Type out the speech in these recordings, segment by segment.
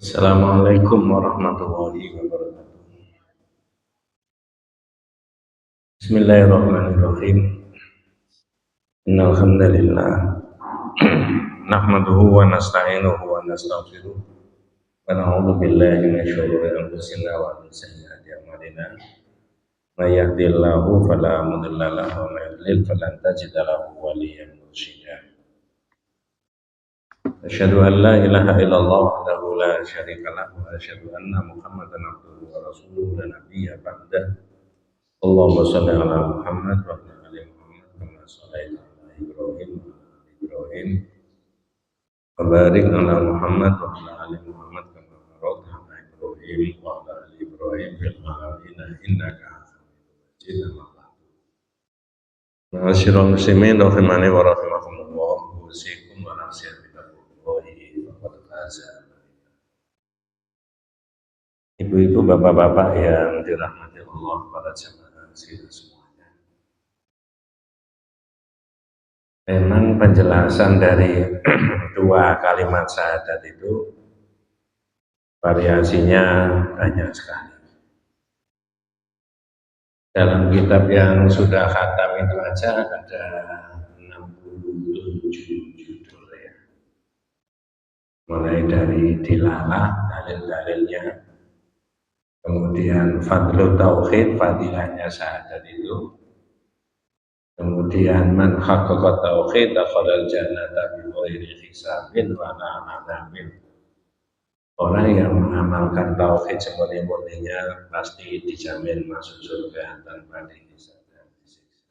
Assalamualaikum warahmatullahi wabarakatuh. Bismillahirrahmanirrahim. Innal hamdalillah nahmaduhu wa nasta'inuhu wa nastaghfiruh wa na'udzu billahi min syururi anfusina wa min sayyiati a'malina. May yahdihillahu fala mudilla lahu wa may yudlil falan tajida lahu waliyyan mursyida. Asyhadu an la ilaha illallah wahdahu la syarika lahu wa asyhadu anna Muhammadan abduhu wa rasuluhu la nabiyya ba'dah. Allahumma shalli ala Muhammad wa ala ali Muhammad kama shallaita ala Ibrahim wa ala ali Ibrahim wa barik ala Muhammad wa ala ali Muhammad kama barakta ala Ibrahim wa ala ali Ibrahim fil alamin innaka Hamidum Majid. Amma ba'du. Ma'asyiral muslimin rahimani wa rahimakumullah, usikum wa nafsi billahi faqad faza. Ibu-ibu, bapak-bapak yang dirahmati Allah, para jamaah semuanya. Memang penjelasan dari dua kalimat syahadat itu variasinya banyak sekali. Dalam kitab yang sudah khatam itu aja ada 67 judul ya. Mulai dari dilalah, dalil-dalilnya, kemudian fadlul tauhid, fadilahnya syahadat itu, kemudian man haqqaqa tauhid dakhalal jannata bi ghairi hisabin wa la adzabin. Orang yang mengamalkan tauhid semurni-murninya pasti dijamin masuk surga tanpa dihisab dan disiksa.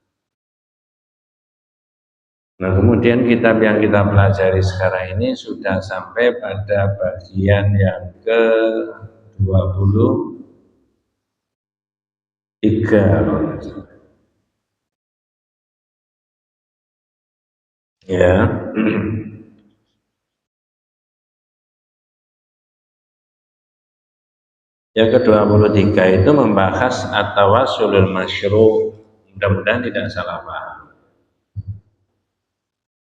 Nah, kemudian kitab yang kita pelajari sekarang ini sudah sampai pada bagian yang ke-23. Ya. Yang ke-23 itu membahas at-tawassulul masyru'. Mudah-mudahan tidak salah paham.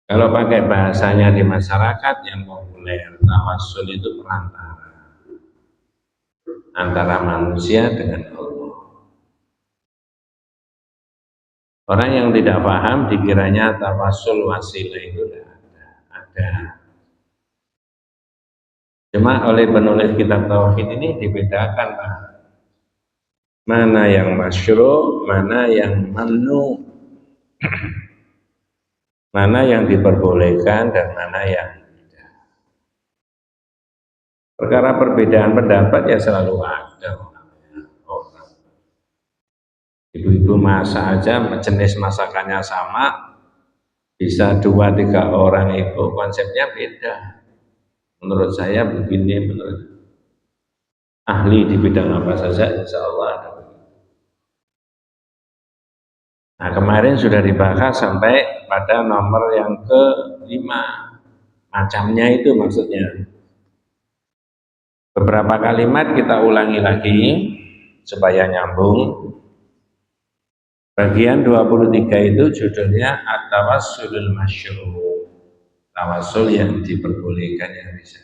Kalau pakai bahasanya di masyarakat yang populer, tawassul itu perantara antara manusia dengan Allah. Orang yang tidak paham dikiranya tawassul wasilah itu ada. Cuma oleh penulis kitab tauhid ini dibedakan, Pak. Mana yang masyru', mana yang mamnu, mana yang diperbolehkan dan mana yang tidak. Perkara perbedaan pendapat ya selalu ada. Ibu-ibu masak aja, jenis masakannya sama, bisa 2-3 orang itu konsepnya beda. Menurut saya begini, menurut ahli di bidang apa saja insya Allah ada. Nah, kemarin sudah dibahas sampai pada nomor yang ke-5, macamnya itu maksudnya. Beberapa kalimat kita ulangi lagi supaya nyambung. Bagian 23 itu judulnya at-tawassulul masyru'. Tawassul yang diperbolehkan, yang bisa.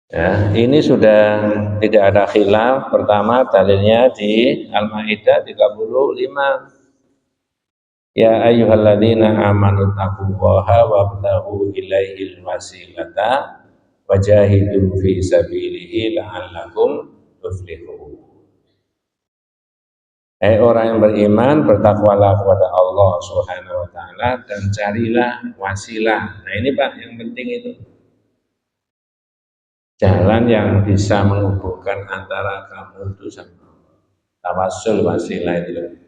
Ya, ini sudah tidak ada khilaf. Pertama dalilnya di Al-Maidah 35. Ya ayyuhalladzina amanu taqullaha wabtaghu ilaihil wasilata wajahidu fi sabilihi la'allakum tuflihun. Hai orang yang beriman, bertakwalah kepada Allah Subhanahu wa taala dan carilah wasilah. Nah, ini Pak yang penting itu. Jalan yang bisa menghubungkan antara kamu itu sama Allah. Tawassul wasilah itu.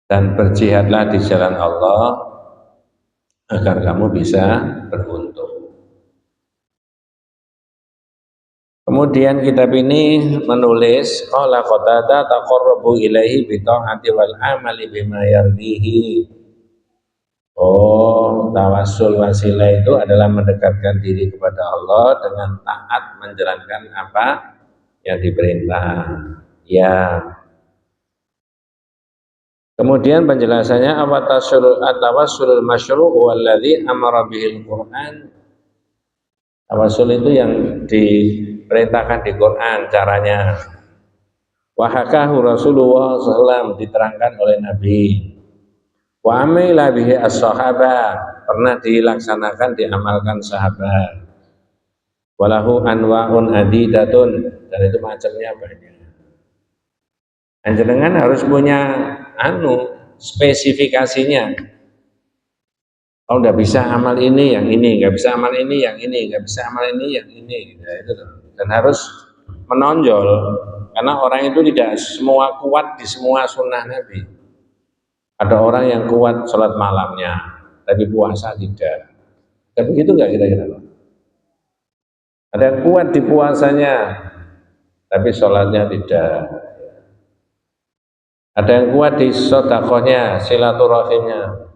Dan berjihadlah di jalan Allah agar kamu bisa beruntung. Kemudian kitab ini menulis qala Qatadah taqarrabu ilaihi bi ta'ati wal amali bima yardihi. Oh, tawassul wasilah itu adalah mendekatkan diri kepada Allah dengan taat menjalankan apa yang diperintah. Ya. Kemudian penjelasannya at-tawassulul masyru' walladzi amara bihil Qur'an Tawasul itu yang diperintahkan di Quran caranya. Wahakahu Rasulullah SAW diterangkan oleh Nabi. Wa amila bihi as-sahabah pernah dilaksanakan diamalkan sahabat. Walahu anwa'un adidatun dan itu macamnya banyak. Jenengan harus punya spesifikasinya. Kalau nggak bisa amal ini, yang ini, nggak bisa amal ini, yang ini, nggak bisa amal ini, yang ini, nah, itu. Dan harus menonjol, karena orang itu tidak semua kuat di semua sunnah Nabi. Ada orang yang kuat sholat malamnya, tapi puasa tidak. Tapi begitu nggak kira-kira? Ada yang kuat di puasanya, tapi sholatnya tidak. Ada yang kuat di sodakohnya, silaturahimnya.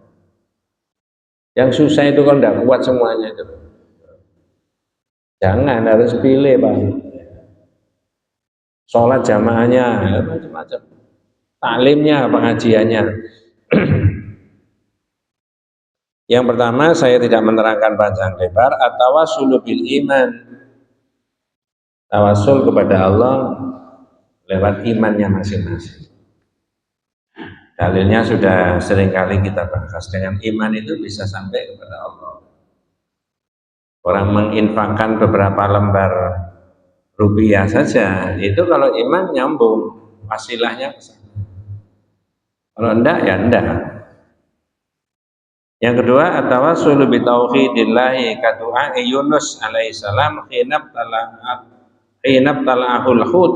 Yang susah itu kan tidak kuat semuanya itu. Jangan, harus pilih Pak. Sholat jamaahnya, macam-macam. Taklimnya, pengajiannya. Yang pertama, saya tidak menerangkan panjang lebar, at-tawassul bil iman. Tawasul kepada Allah lewat imannya masing-masing. Dalilnya sudah seringkali kita bahas, dengan iman itu bisa sampai kepada Allah. Orang menginfakkan beberapa lembar rupiah saja, itu kalau iman nyambung, wasilahnya kesana. Kalau enggak, ya enggak. Yang kedua, at-tawassul bi tauhidillahi ka du'a Yunus alaihissalam hinab tala'ahul hud.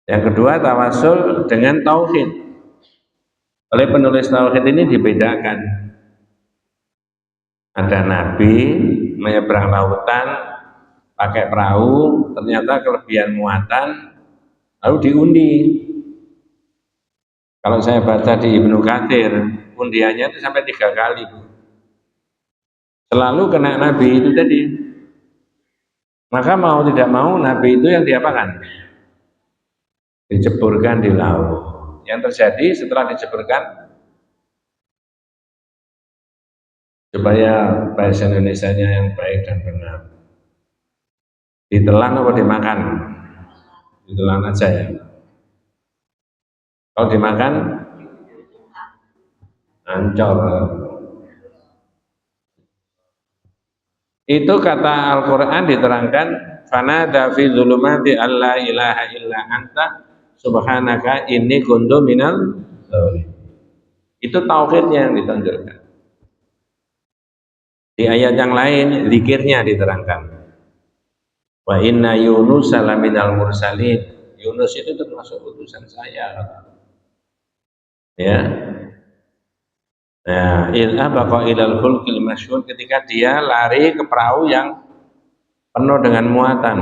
Yang kedua, tawasul dengan tauhid. Oleh penulis tauhid ini dibedakan. Ada nabi menyeberang lautan pakai perahu, ternyata kelebihan muatan, lalu diundi. Kalau saya baca di Ibnu Katsir, undiannya itu sampai 3 kali. Selalu kena nabi itu tadi. Maka mau tidak mau nabi itu yang diapakan? Diceburkan di laut. Yang terjadi setelah diceburkan, supaya bahasa Indonesianya yang baik dan benar, ditelan atau dimakan? Ditelan aja ya. Kalau dimakan, ancur. Itu kata Al-Quran diterangkan, fanada fi dzulumati alla ilaha illa anta subhanaka inni kuntu minal dzalimin. Itu tauhidnya yang ditonjolkan. Di ayat yang lain zikirnya diterangkan. Wa inna Yunus salaminal mursalin. Yunus itu termasuk utusan saya. Ya. Nah, baqa ilal fulkil masyhur, ketika dia lari ke perahu yang penuh dengan muatan.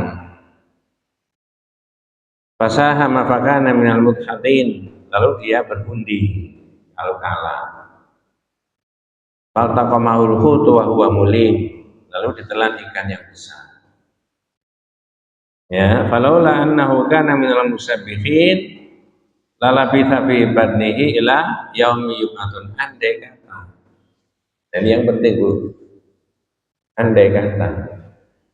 Fasahama fakana minal mudhatin, lalu dia berundi kalau kalah. Faltaqamahul hutu wa huwa mulim, lalu ditelan ikan yang besar. Ya, falaula annahu kana minal musabbihin lalabitha fi badnihi ila yaumi yub'atsun. Andai kata. Dan yang penting Bu, andai kata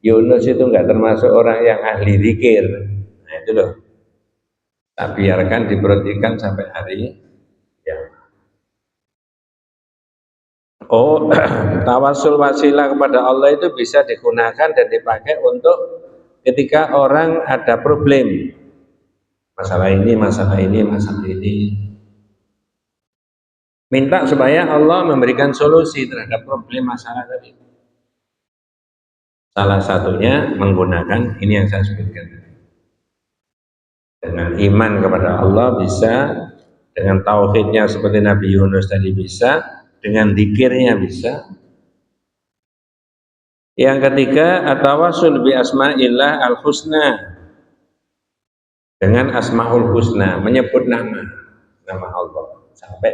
Yunus itu enggak termasuk orang yang ahli zikir. Nah itu loh. Tak biarkan di perut ikan sampai hari ya. Oh, tawasul wasilah kepada Allah itu bisa digunakan dan dipakai untuk ketika orang ada problem. Masalah ini, masalah ini, masalah ini. Minta supaya Allah memberikan solusi terhadap problem masalah tadi. Salah satunya menggunakan ini yang saya sebutkan. Dengan iman kepada Allah bisa, dengan tauhidnya seperti Nabi Yunus tadi bisa, dengan zikirnya bisa. Yang ketiga, at-tawassul bi asma'illah al-husna, dengan asmaul husna, menyebut nama Allah. Sampai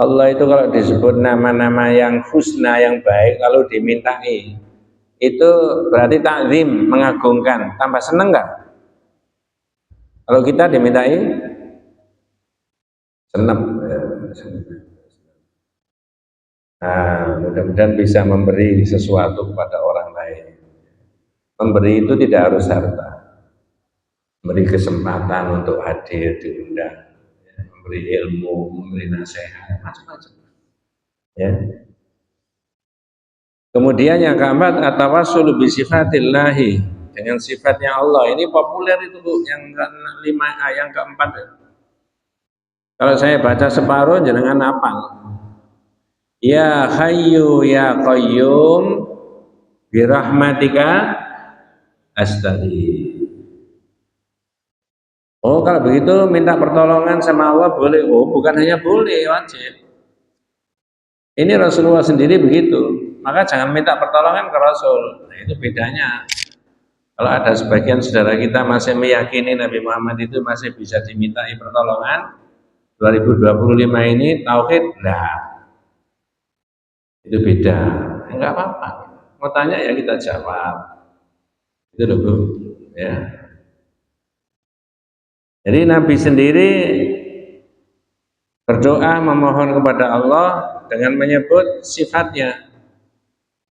Allah itu kalau disebut nama-nama yang husna, yang baik, lalu dimintai, itu berarti takzim, mengagungkan. Tambah seneng nggak? Kalau kita dimintai, seneng. Nah, mudah-mudahan bisa memberi sesuatu kepada orang lain. Memberi itu tidak harus harta, memberi kesempatan untuk hadir diundang, ya, memberi ilmu, memberi nasihat, macam-macam. Ya. Kemudian yang keempat, atawassul bi sifatillahi, dengan sifatnya Allah. Ini populer itu Bu, yang lima, yang keempat. Kalau saya baca separuh jenengan hafal. Ya Hayyu ya Qayyum birahmatika astaghfir. Oh, kalau begitu minta pertolongan sama Allah boleh. Oh, bukan hanya boleh, wajib. Ini Rasulullah sendiri begitu. Maka jangan minta pertolongan ke Rasul. Nah, itu bedanya. Kalau ada sebagian saudara kita masih meyakini Nabi Muhammad itu masih bisa dimintai pertolongan, 2025 ini tauhid, nah itu beda. Enggak apa-apa. Mau tanya ya kita jawab. Itu loh Bu. Ya. Jadi Nabi sendiri berdoa memohon kepada Allah dengan menyebut sifatnya.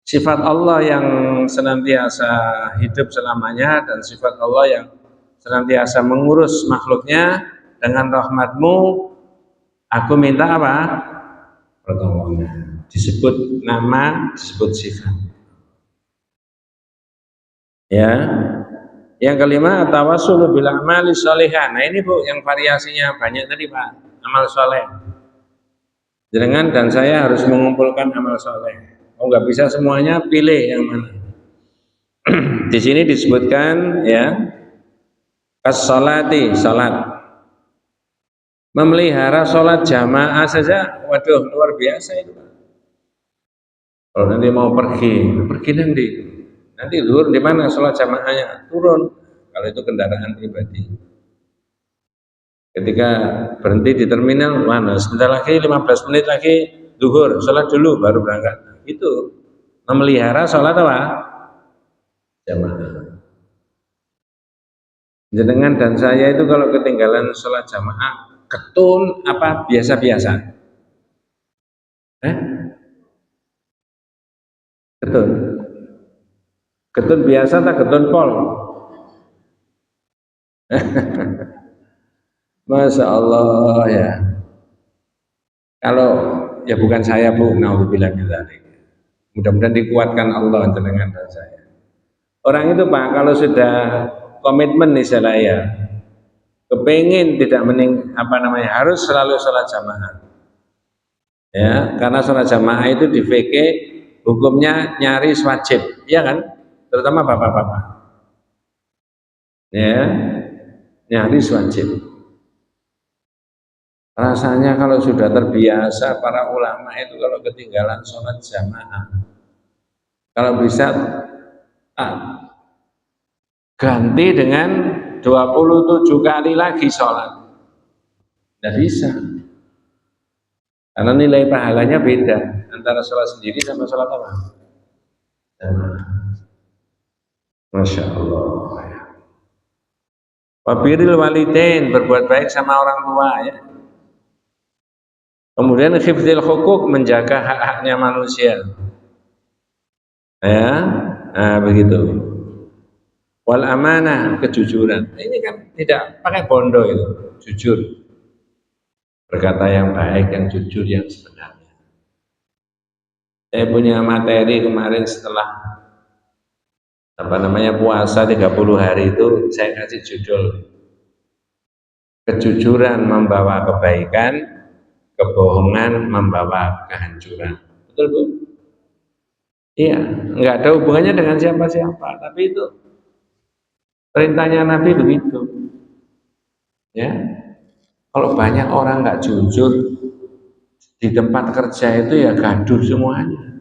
Sifat Allah yang senantiasa hidup selamanya dan sifat Allah yang senantiasa mengurus makhluknya. Dengan rahmatmu aku minta apa? Pertolongan. Disebut nama, disebut sifat. Ya. Yang kelima, tawassul bil amali sholihah. Nah ini Bu, yang variasinya banyak tadi Pak, amal soleh. Jenengan dan saya harus mengumpulkan amal soleh. Oh nggak bisa semuanya, pilih yang mana. Di sini disebutkan ya, as-sholati, salat. Memelihara sholat jamaah saja, waduh luar biasa itu. Kalau nanti mau pergi nanti zuhur di mana sholat jamaahnya, turun. Kalau itu kendaraan pribadi. Ketika berhenti di terminal, mana sebentar lagi 15 menit lagi zuhur, sholat dulu baru berangkat. Itu memelihara sholat apa? Jamaah. Jenengan dan saya itu kalau ketinggalan sholat jamaah, ketun apa biasa-biasa? Ketun. Ketun biasa tak ketun pol? Masya Allah ya. Kalau ya bukan saya Bu, naudzubillah min dzalik. Mudah-mudahan dikuatkan Allah jenengan dan saya. Orang itu Pak kalau sudah komitmen nih saya, kepingin tidak harus selalu sholat jamaah. Ya, karena sholat jamaah itu di VK hukumnya nyaris wajib, iya kan? Terutama bapak-bapak. Ya, nyaris wajib. Rasanya kalau sudah terbiasa para ulama itu kalau ketinggalan sholat jamaah, kalau bisa ganti dengan 27 kali lagi sholat. Tidak bisa. Karena nilai pahalanya beda antara sholat sendiri sama sholat apa? Masya Allah. Wabiril walidain, berbuat baik sama orang tua ya. Kemudian hifdzil hukuk, menjaga hak-haknya manusia. Ya, nah begitu. Wal amanah, kejujuran. Ini kan tidak pakai bondo itu, jujur. Berkata yang baik, yang jujur, yang sebenarnya. Saya punya materi kemarin setelah puasa 30 hari itu, saya kasih judul kejujuran membawa kebaikan, kebohongan membawa kehancuran. Betul Bu? Iya, nggak ada hubungannya dengan siapa-siapa, tapi itu perintahnya Nabi begitu. Ya, kalau banyak orang nggak jujur di tempat kerja itu ya gaduh semuanya.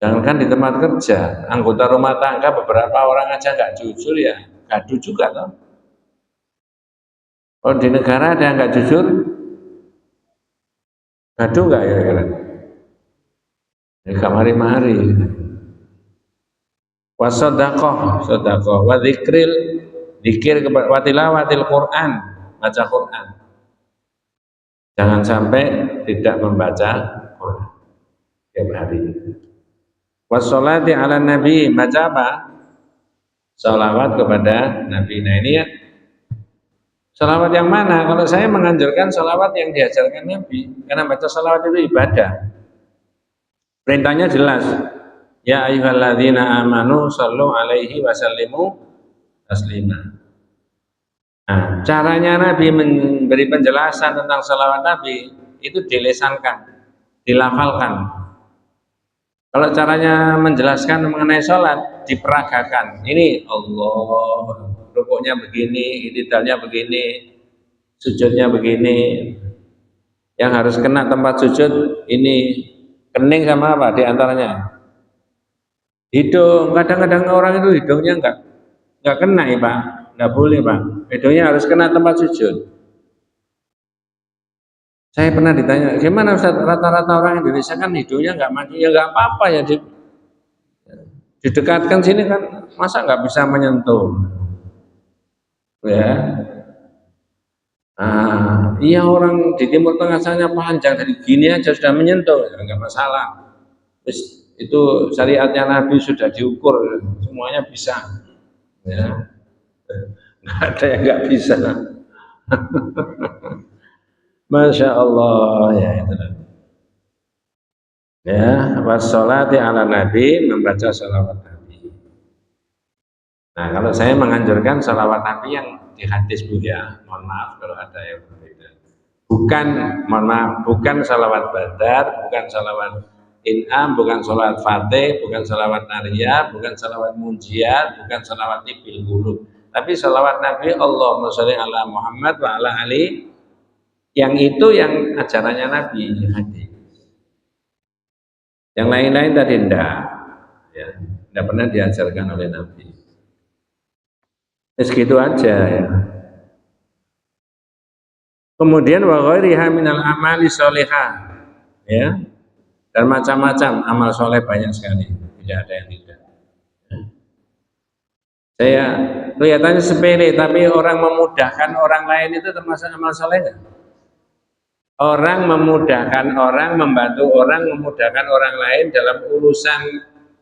Jangankan di tempat kerja, anggota rumah tangga beberapa orang aja nggak jujur ya gaduh juga toh. Kalau di negara ada yang nggak jujur, gaduh nggak ya kira-kira? Ya kamari-mari. Wasodakoh, sodakoh, wadikril, dikir watilawatil Quran, baca Quran. Jangan sampai tidak membaca Quran. setiap hari. Wassalati ala nabi, baca apa? Salawat kepada Nabi. Nah ini ya, salawat yang mana? Kalau saya menganjurkan salawat yang diajarkan Nabi, karena baca salawat itu ibadah. Perintahnya jelas. Ya ayyuhalladzina amanu sallu alaihi wasallimu taslima. Nah, caranya Nabi memberi penjelasan tentang salawat Nabi itu dilesankan, dilafalkan. Kalau caranya menjelaskan mengenai sholat, diperagakan. Ini Allah, rukuknya begini, itidalnya begini, sujudnya begini. Yang harus kena tempat sujud ini kening sama apa diantaranya? Hidung. Kadang-kadang orang itu hidungnya enggak kena ya Pak, enggak boleh Pak. Hidungnya harus kena tempat sujud. Saya pernah ditanya, gimana Ustaz, rata-rata orang Indonesia kan hidungnya enggak maju, ya enggak apa-apa ya, didekatkan sini kan, masa nggak bisa menyentuh ya. Iya, orang di Timur Tengah sana panjang, dari gini aja sudah menyentuh, ya nggak masalah. Terus itu syariatnya Nabi sudah diukur, semuanya bisa ya, nggak ada yang nggak bisa. Masya Allah, ya itu ya. Wassalati ala nabi, membaca salawat Nabi. Nah, kalau saya menganjurkan salawat Nabi yang di hadis Bu ya, mohon maaf kalau ada yang berbeda. Bukan, mohon maaf, bukan salawat badar, bukan salawat in'am, bukan salawat fatih, bukan salawat nariyah, bukan salawat munjiat, bukan salawat ibil qulub. Tapi salawat Nabi, Allahumma sholli ala Muhammad wa ala ali, yang itu yang ajarannya Nabi hadis. Yang lain-lain tadi enggak, ya, enggak pernah diajarkan oleh Nabi. Segitu aja ya. Kemudian wa ghairiha minal amali sholihah, ya. Dan macam-macam amal soleh banyak sekali, tidak ada yang tidak. Saya kelihatannya sepele, tapi orang memudahkan orang lain itu termasuk amal soleh enggak? Orang memudahkan orang, membantu orang, memudahkan orang lain dalam urusan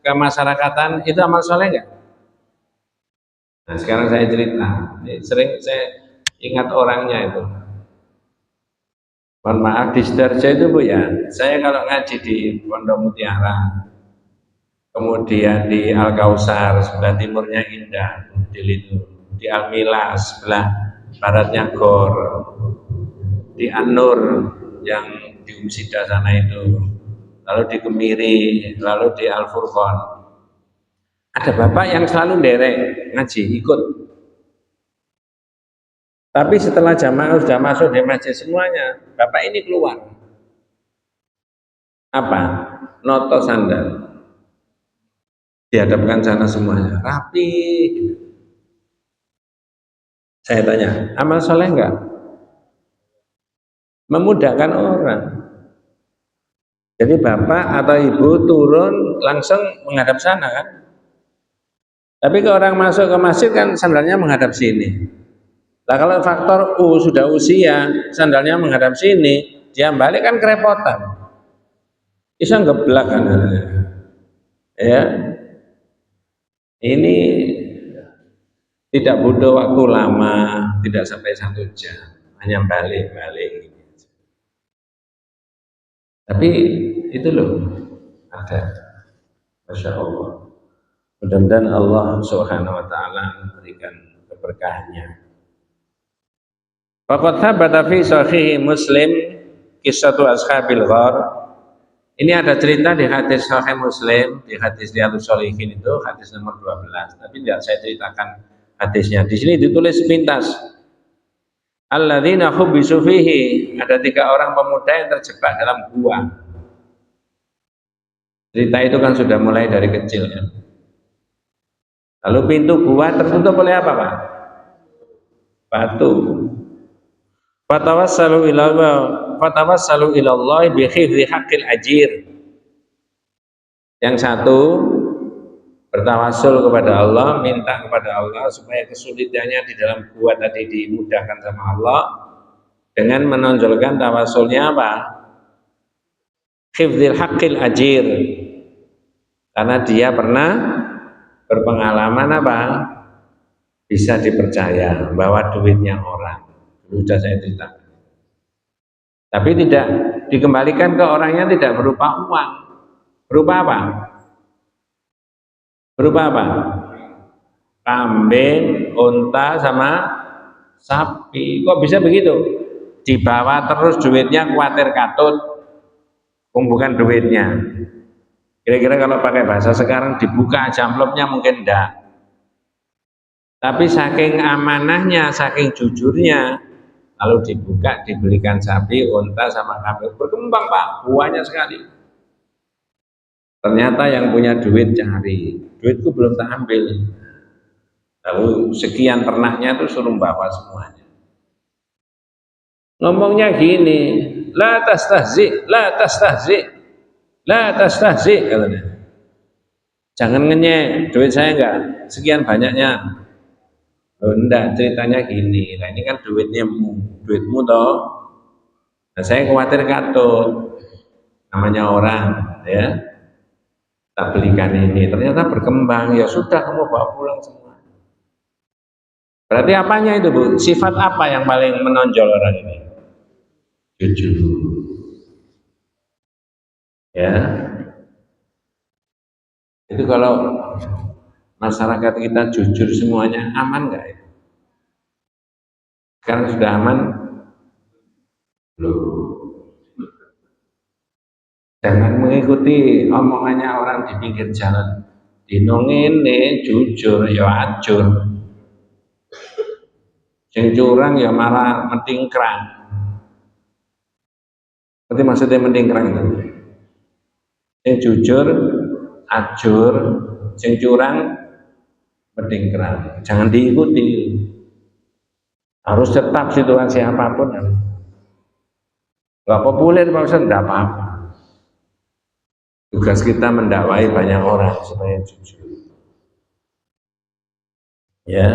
kemasyarakatan, itu amal soleh enggak? Nah sekarang saya cerita, sering saya ingat orangnya itu. Mohon maaf, di Sidoarjo itu Bu ya, saya kalau ngaji di Pondok Mutiara, kemudian di Al Kausar sebelah timurnya Indah, di Al Milas sebelah baratnya Gor, di An-Nur yang di Umsida sana itu, lalu di Kemiri, lalu di Al Furqon. Ada bapak yang selalu nderek ngaji, ikut. Tapi setelah jamaah sudah masuk di masjid semuanya, bapak ini keluar. Apa? Noto sandal. Dihadapkan sana semuanya, rapi. Saya tanya, amal soleh enggak? Memudahkan orang. Jadi bapak atau ibu turun langsung menghadap sana kan? Tapi kalau orang masuk ke masjid kan sandalnya menghadap sini. Nah kalau faktor sudah usia, sandalnya menghadap sini, dia balik kan kerepotan. Bisa ngeblak kan? Ya, ini tidak butuh waktu lama, tidak sampai 1 jam, hanya balik-balik. Tapi itu loh ada, Masya Allah. Mudah-mudahan Allah Subhanahu Wa Taala memberikan keberkahannya. Faqad thabata fi sahih Muslim qissatu ashabil ghar. Ini ada cerita di hadis sahih Muslim, di hadis Riyadhus Shalihin itu hadis nomor 12. Tapi tidak saya ceritakan hadisnya. Di sini ditulis pintas. Alladzina khubisu fihi, ada 3 orang pemuda yang terjebak dalam gua. Cerita itu kan sudah mulai dari kecil ya. Lalu pintu gua tertutup oleh apa, Pak? Batu. Fatawassalu ilallah bi hifdzi haqqil ajir. Yang satu bertawassul kepada Allah, minta kepada Allah supaya kesulitannya di dalam gua tadi dimudahkan sama Allah dengan menonjolkan tawassulnya apa? hifdzil haqqil ajir, karena dia pernah berpengalaman apa? Bisa dipercaya bahwa duitnya orang. Sudah saya cerita. Tapi tidak dikembalikan ke orangnya, tidak berupa uang. Berupa apa? Berupa apa? Kambing, unta, sama sapi. Kok bisa begitu? Dibawa terus duitnya, khawatir katut, bukan duitnya. Kira-kira kalau pakai bahasa sekarang, dibuka aja amplopnya mungkin enggak. Tapi saking amanahnya, saking jujurnya, lalu dibuka, dibelikan sapi, unta, sama kambing. Berkembang Pak, buahnya sekali. Ternyata yang punya duit cari, duitku belum tak ambil. Lalu sekian ternaknya itu suruh bawa semuanya. Ngomongnya gini, la tastahzi, la tastahzi, la tastahzi, katanya. Jangan ngenyek, duit saya enggak sekian banyaknya. Oh, enggak, ceritanya gini. Nah, ini kan duitmu toh. Nah, saya khawatir katut. Namanya orang, ya. Tak belikan ini, ternyata berkembang. Ya sudah, kamu bawa pulang semua. Berarti apanya itu, Bu? Sifat apa yang paling menonjol orang ini? Jujur. Ya. Itu kalau masyarakat kita jujur semuanya, aman nggak ya? Sekarang sudah aman? Loh. Jangan mengikuti omongannya orang di pinggir jalan. Dinongin nih jujur ya ajur. Sing curang ya malah mentingkrang. Berarti maksudnya mentingkrang itu. Sing jujur ajur, sing curang mentingkrang. Jangan diikuti. Harus tetap situasi apapun. Gak populer Pak Ustaz, enggak apa-apa. Tugas kita mendakwai banyak orang supaya jujur. Ya,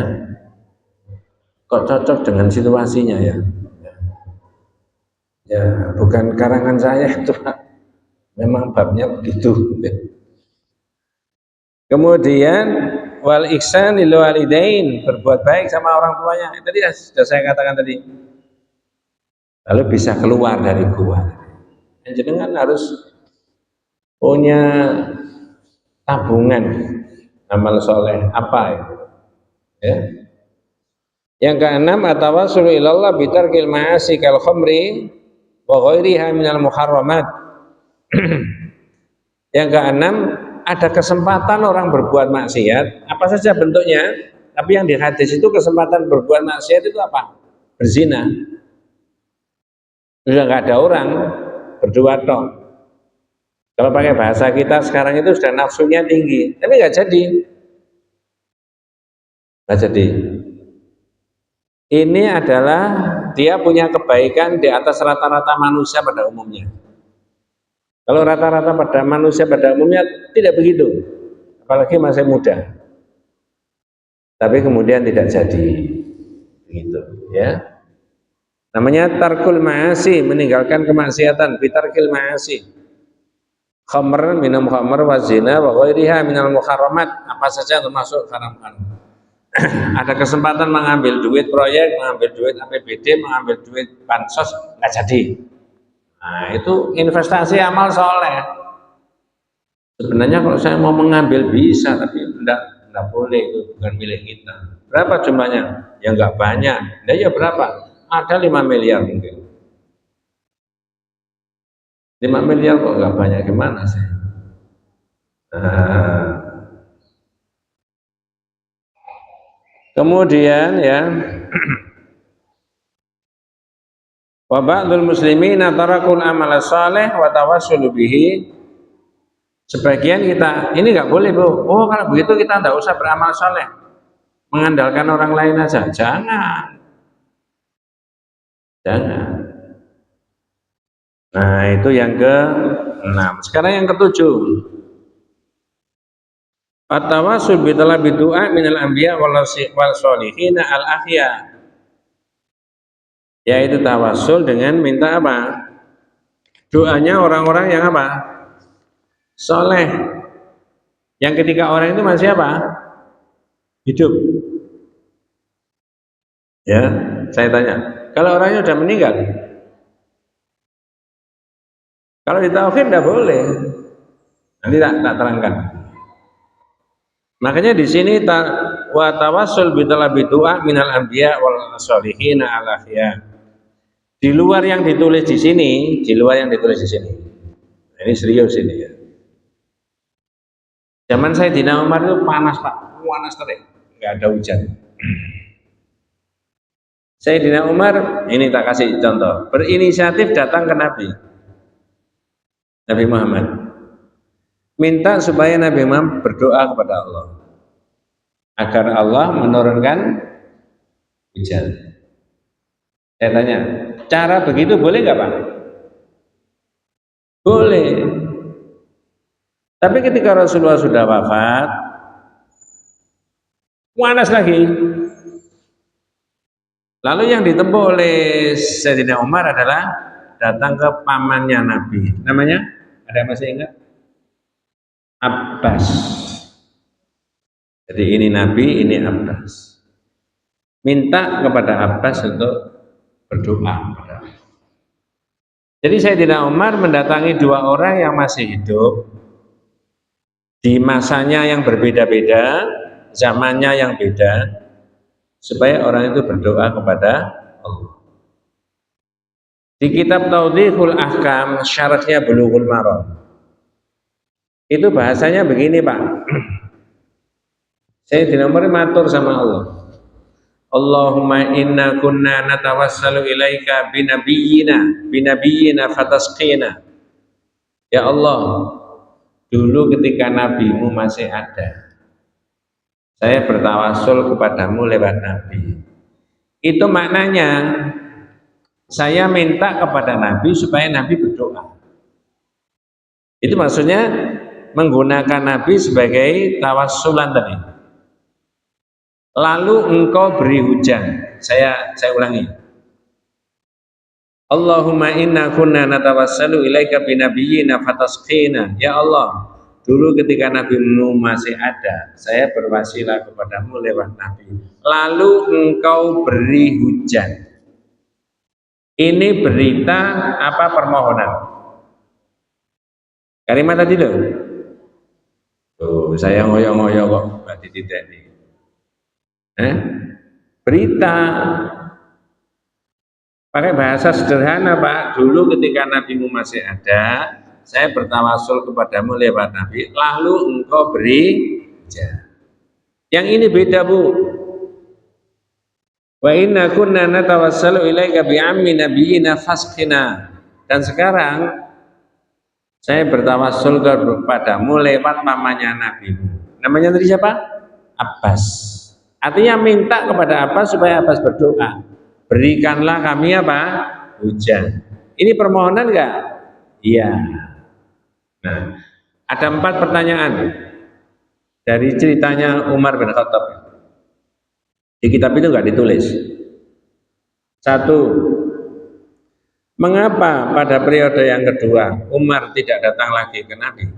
kok cocok dengan situasinya ya? Ya, bukan karangan saya itu, Pak. Memang babnya begitu. Kemudian wal ihsan lil walidain, berbuat baik sama orang tuanya. Tadi sudah saya katakan tadi. Lalu bisa keluar dari gua. Jenengan harus punya tabungan amal soleh apa itu? Ya. Yang keenam, atawassul ilallah bitarkil ma'asi kal khamri wa ghairiha minal muharramat. Yang keenam, ada kesempatan orang berbuat maksiat, apa saja bentuknya, tapi yang di hadis itu kesempatan berbuat maksiat itu apa? Berzina. Sudah nggak ada orang, berdua toh. Kalau pakai bahasa kita sekarang itu sudah nafsunya tinggi, tapi nggak jadi. Nggak jadi. Ini adalah dia punya kebaikan di atas rata-rata manusia pada umumnya. Kalau rata-rata pada manusia pada umumnya tidak begitu, apalagi masih muda. Tapi kemudian tidak jadi, begitu, ya. Namanya tarkul ma'asi, meninggalkan kemaksiatan. Bitarkil ma'asi. Khamr, minum khamr, wa zina, wa ghairiha minal muharramat. Apa saja termasuk haram-haram. Ada kesempatan mengambil duit proyek, mengambil duit APBD, mengambil duit bansos, nggak jadi. Nah, itu investasi amal soleh. Sebenarnya kalau saya mau mengambil bisa, tapi enggak boleh, itu bukan milik kita. Berapa jumlahnya? Ya enggak banyak. Nah, ya berapa? Ada 5 miliar mungkin. 5 miliar kok enggak banyak, gimana sih? Nah, kemudian ya, wa ba'dul muslimina tarakul amal saleh wa tawassulu bihi. Sebagian kita, ini nggak boleh Bu. Oh, kalau begitu kita nggak usah beramal soleh, mengandalkan orang lain aja. Jangan. Nah, itu yang ke-6. Sekarang yang ke-7. At-tawassul bi talabi du'a minal anbiya wal sholihin al ahya. Yaitu tawassul dengan minta apa? doanya orang-orang yang apa? Soleh. Yang ketika orang itu masih apa? Hidup. Ya, saya tanya. Kalau orangnya sudah meninggal, kalau di tauhid tidak boleh. Nanti tak terangkan. Makanya di sini wa tawassul bi talabi du'a minal anbiya wal sholihin al ahya. Di luar yang ditulis di sini, di luar yang ditulis di sini. Ini serius ini ya. Zaman saya di Umar itu panas Pak, panas terik, nggak ada hujan. Sayyidina Umar, ini tak kasih contoh, berinisiatif datang ke Nabi Muhammad, minta supaya Nabi Muhammad berdoa kepada Allah agar Allah menurunkan hujan. Saya tanya, cara begitu boleh nggak Pak? Boleh. Tapi ketika Rasulullah sudah wafat, panas lagi. Lalu yang ditempuh oleh Sayyidina Umar adalah datang ke pamannya Nabi. Namanya, ada yang masih ingat? Abbas. Jadi ini Nabi, ini Abbas. Minta kepada Abbas untuk berdoa. Jadi Sayyidina Umar mendatangi dua orang yang masih hidup di masanya yang berbeda-beda, zamannya yang beda, supaya orang itu berdoa kepada Allah. Di kitab Tawdihul Ahkam, syaratnya Bulughul Maram, itu bahasanya begini Pak. Sayyidina Umar matur sama Allah, Allahumma inna kunna natawassalu ilaika binabiyyina fatasqina. Ya Allah, dulu ketika nabimu masih ada, saya bertawasul kepadamu lewat nabi. Itu maknanya saya minta kepada nabi supaya nabi berdoa. Itu maksudnya menggunakan nabi sebagai tawassulan tadi. Lalu engkau beri hujan. Saya ulangi. Allahumma inna kunna natawassalu ilaika binabiyyina fatasqina. Ya Allah, dulu ketika nabimu masih ada, saya berwasilah kepadamu lewat nabi. Lalu engkau beri hujan. Ini berita apa permohonan? Kalimat tadi loh. Tuh, saya ngoyo-ngoyo kok berarti tidak nih. Berita. Pakai bahasa sederhana Pak, dulu ketika nabimu masih ada, saya bertawasul kepadamu lewat nabi, lalu engkau beri hujan. Yang ini beda Bu. Wa inna kunna natawassalu ilaika bi'ammi nabiyyina fasqina. Dan sekarang saya bertawassul kepadamu lewat mamanya nabimu. Namanya tadi siapa? Abbas. Artinya minta kepada Abbas supaya Abbas berdoa. Berikanlah kami apa? Hujan. Ini permohonan enggak? Iya. Nah, ada 4 pertanyaan dari ceritanya Umar bin Khattab. Di kitab itu enggak ditulis. 1. Mengapa pada periode yang kedua Umar tidak datang lagi ke Nabi?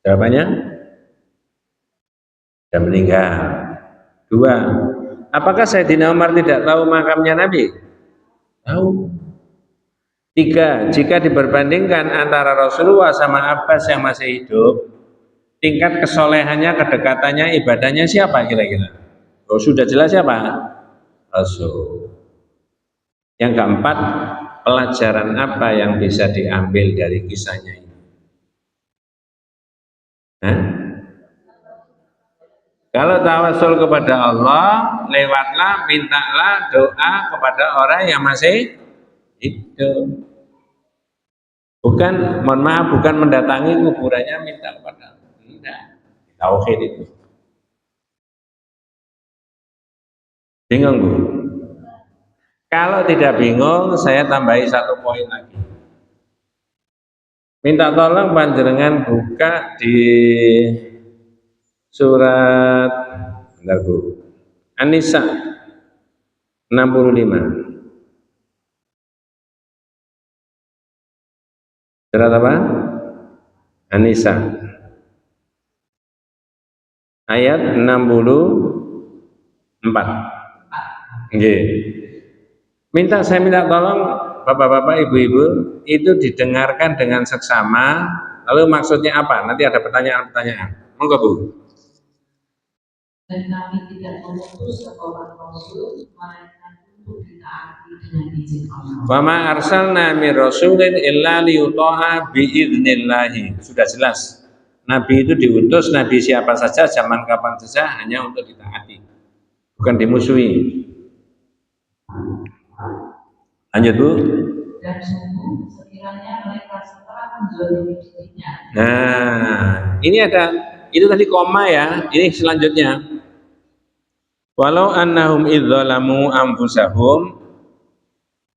Jawabannya, sudah meninggal. 2. Apakah Sayyidina Umar tidak tahu makamnya Nabi? Tahu. 3. Jika diperbandingkan antara Rasulullah sama Abbas yang masih hidup, tingkat kesolehannya, kedekatannya, ibadahnya siapa kira-kira? Oh, sudah jelas siapa? Rasul. Yang keempat, pelajaran apa yang bisa diambil dari kisahnya ini? Kalau tawasul kepada Allah, lewatlah, mintalah doa kepada orang yang masih hidup. Bukan, mohon maaf, bukan mendatangi kuburannya minta kepada Allah. Tidak, tauhid itu. Bingung Bu? Kalau tidak bingung, saya tambahi 1 poin lagi. Minta tolong panjenengan buka di surat bentar Bu, An-Nisa 65. Surat apa? An-Nisa. Ayat 64. Nggih. Saya minta tolong Bapak-bapak, Ibu-ibu itu didengarkan dengan seksama. Lalu maksudnya apa? Nanti ada pertanyaan-pertanyaan. Monggo Bu. Dan kami tidak mengutus seorang rasul melainkan untuk ditaati dengan izin Allah. Fama arsalna mir rasulin illa liyuta'a biidznillahi. Sudah jelas. Nabi itu diutus, nabi siapa saja, zaman kapan saja, hanya untuk ditaati, bukan dimusuhi. Lanjut Bu. Dan sungguh sekiranya mereka setelah menzalimi dirinya. Nah, ini ada, itu tadi koma ya, ini selanjutnya. Walau annahum idzalamu anfusahum,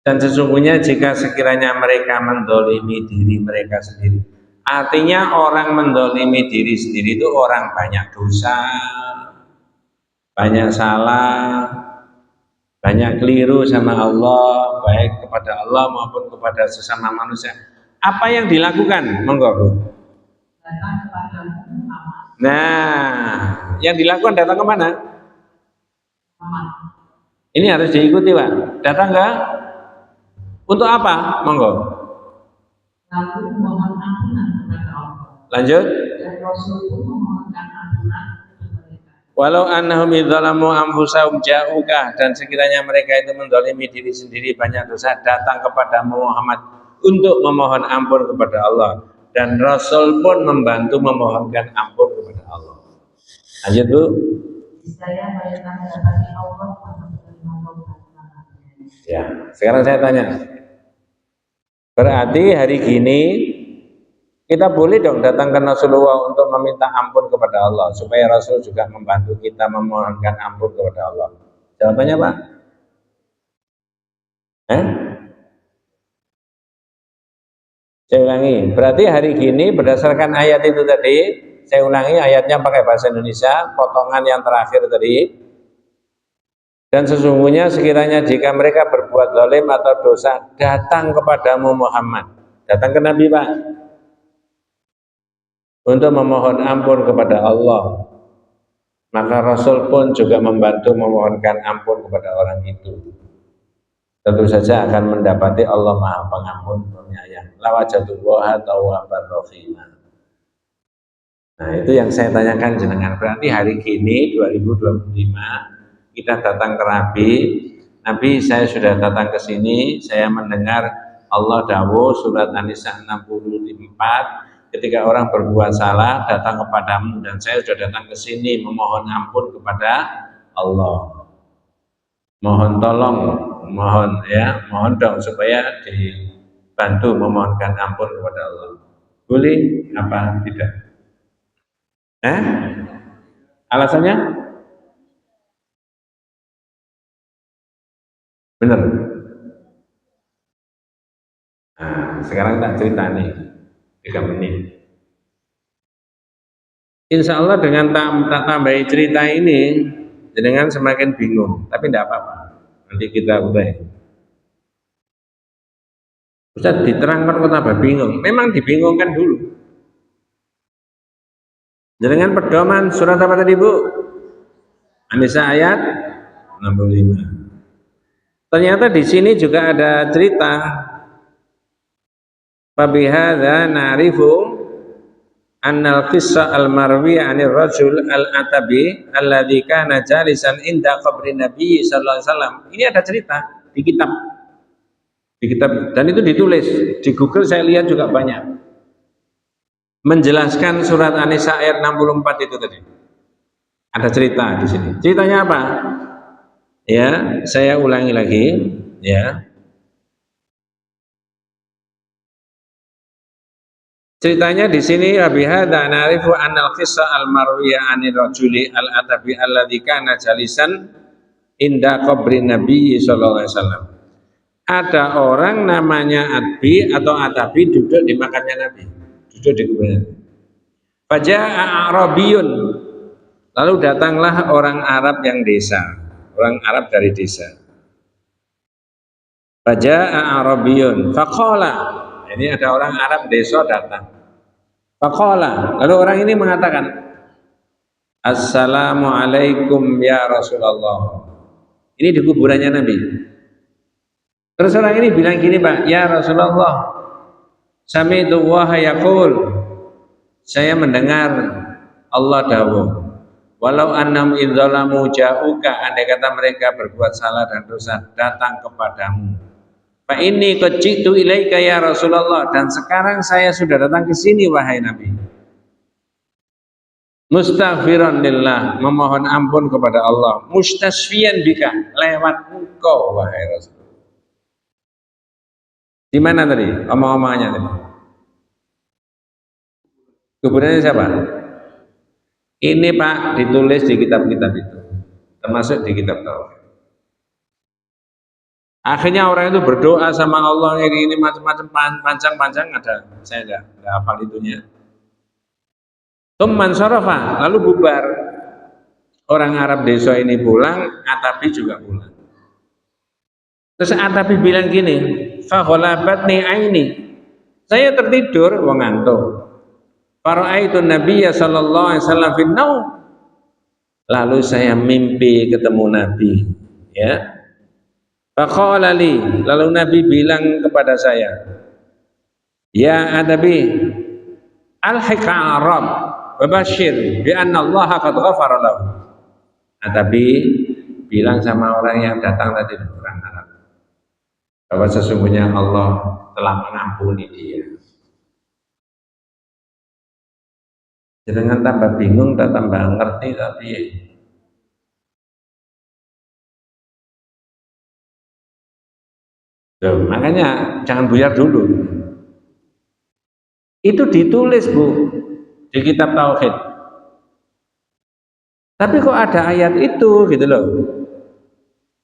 dan sesungguhnya jika sekiranya mereka mendolimi diri mereka sendiri. Artinya orang mendolimi diri sendiri itu orang banyak dosa, banyak salah, banyak keliru sama Allah, baik kepada Allah maupun kepada sesama manusia. Apa yang dilakukan? Monggo Bu. Datang kepada Muhammad. Nah, yang dilakukan datang ke mana? Muhammad. Ini harus diikuti Pak. Datang ke? Untuk apa? Monggo. Lalu memohon ampunan kepada Allah. Lanjut. Dan Rasul pun memohonkan ampunan untuk mereka. Walau annahum idzalamu anfusahum ja'uka, dan sekiranya mereka itu mendolimi diri sendiri banyak dosa, datang kepada Muhammad untuk memohon ampun kepada Allah, dan Rasul pun membantu memohonkan ampun kepada Allah. Lanjut Bu. Saya mereka mendapati Allah untuk menerima taubat. Ya, sekarang saya tanya. Berarti hari gini kita boleh dong datang ke Rasulullah untuk meminta ampun kepada Allah, supaya Rasul juga membantu kita memohonkan ampun kepada Allah. Jawabannya Pak? Saya ulangi. Berarti hari gini berdasarkan ayat itu tadi, saya ulangi ayatnya pakai bahasa Indonesia, potongan yang terakhir tadi. Dan sesungguhnya sekiranya jika mereka berbuat zalim atau dosa, datang kepadamu Muhammad, datang ke Nabi Pak, untuk memohon ampun kepada Allah, maka Rasul pun juga membantu memohonkan ampun kepada orang itu. Tentu saja akan mendapati Allah Maha Pengampun Penyayang. La wajadullah tawwabar rahimah. Nah, itu yang saya tanyakan jenengan. Berarti hari gini 2025 kita datang ke Nabi, saya sudah datang ke sini, saya mendengar Allah dawuh surat An-Nisa 64, ketika orang berbuat salah datang kepadamu, dan saya sudah datang ke sini memohon ampun kepada Allah. Mohon tolong, mohon dong supaya dibantu memohonkan ampun kepada Allah. Boleh apa tidak? Alasannya? Benar. Nah, sekarang tak cerita nih 3 menit. Insya Allah dengan tak tambahi cerita ini, dengan semakin bingung. Tapi tidak apa-apa. Nanti kita udah. Ustaz diterangkan kok tambah bingung. Memang dibingungkan dulu. Dengan pedoman surat apa tadi Bu? An-Nisa ayat 65. Ternyata di sini juga ada cerita. Fabihadza na'rifu annal qissa al-marwiyah 'anir rajul al-atabi alladzi kana jalisan inda qabri Nabi sallallahu alaihi wasallam. Ini ada cerita di kitab. Dan itu ditulis di Google, saya lihat juga banyak. Menjelaskan surat An-Nisa ayat 64 itu tadi. Ada cerita di sini. Ceritanya apa? Ya, saya ulangi lagi, ya. Ceritanya di sini bihadza na'rifu annal qissa al-marwiyah 'anil rajuli al-atabi alladzi kana jalisan inda qabri Nabi sallallahu alaihi wasallam. Ada orang namanya Atbi atau Atabi duduk di makamnya Nabi, duduk di kuburan. Faja'a Arabiyun, lalu datanglah orang Arab yang desa. Orang Arab dari desa. Faja'a Arabiyun faqala, Ini ada orang Arab desa datang. Faqala, lalu orang ini mengatakan, Assalamualaikum ya Rasulullah. Ini di kuburannya Nabi. Terus orang ini bilang gini, Pak, ya Rasulullah, sami'tu waha yaqul, saya mendengar Allah dawuh, walau annam idzalamu ja'uka, andai kata mereka berbuat salah dan dosa datang kepadamu, fa inni qad ji'tu ilaika ya Rasulullah, dan sekarang saya sudah datang ke sini wahai Nabi, mustaghfiran lillah, memohon ampun kepada Allah, mustasfiyan bika, lewat engkau wahai Rasul. Di mana tadi omong-omongannya tadi? Kuburannya siapa? Ini Pak ditulis di kitab-kitab itu, termasuk di kitab Tauhid. Akhirnya orang itu berdoa sama Allah, ini macam-macam panjang-panjang, ada, saya enggak hafal itunya. Tsumman sarafa, lalu bubar. Orang Arab desa ini pulang, Atabi juga pulang. Terus Atabi bilang gini, fa ghalabatni aini, saya tertidur, wong ngantuk. Fara'aitu Nabiyya sallallahu alaihi wasallam fi naum, lalu saya mimpi ketemu Nabi, ya. Faqala li, lalu Nabi bilang kepada saya, ya Atabi, alhiqa Arab wa bashir bi anna Allah qad ghafara lahu. Atabi bilang sama orang yang datang tadi, orang Arab, bahwa sesungguhnya Allah telah mengampuni dia. Jangan tambah bingung, tambah ngerti, tapi makanya jangan buyar dulu. Itu ditulis Bu di kitab Tauhid. Tapi kok ada ayat itu gitu loh.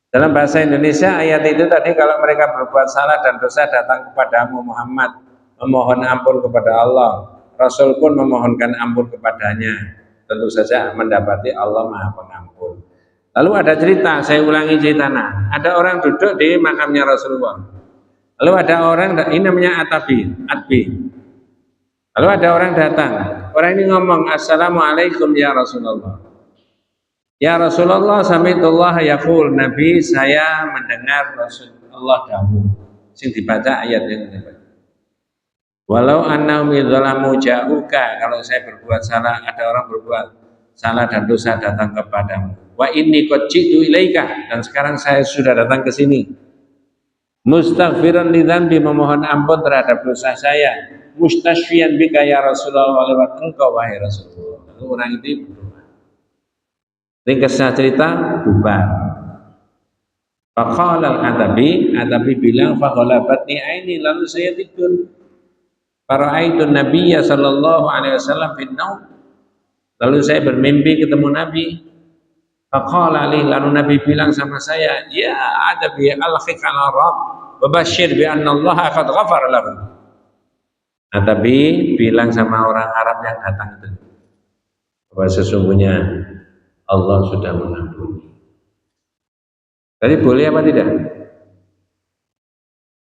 Dalam bahasa Indonesia ayat itu tadi, kalau mereka berbuat salah dan dosa datang kepadamu Muhammad, memohon ampun kepada Allah, Rasul pun memohonkan ampun kepadanya, tentu saja mendapati Allah Maha Pengampun. Lalu ada cerita, saya ulangi ceritanya, ada orang duduk di makamnya Rasulullah. Lalu ada orang, ini namanya Atbi. Lalu ada orang datang, orang ini ngomong, Assalamualaikum ya Rasulullah. Ya Rasulullah, samitullah yaqul, Nabi saya mendengar Rasulullah dawuh. Sing dibaca ayat yang dibaca. Walau annahum idzalamu ja'uka, kalau saya berbuat salah, ada orang berbuat salah dan dosa datang kepadamu. Wa inni qad ji'tu ilaika, dan sekarang saya sudah datang ke sini. Mustaghfiran li dzanbi, memohon ampun terhadap dosa saya. Mustasfiyan bika ya Rasulullah, lewat engkau wahai Rasulullah. Lalu orang itu berdoa. Ringkasnya cerita, bubar. Faqala al-Atabi, Atabi bilang, faghalabatni aini, lalu saya tidur. Fara'aitu Nabiyya sallallahu alaihi wasallam fi naum, lalu saya bermimpi ketemu Nabi. Faqala li, lalu Nabi bilang sama saya, ya Atabi, alhiqal Arab wa bashir bi anna Allah qad ghafara lahu. Atabi bilang sama orang Arab yang datang itu, bahwa sesungguhnya Allah sudah mengampuni. Tadi boleh apa tidak?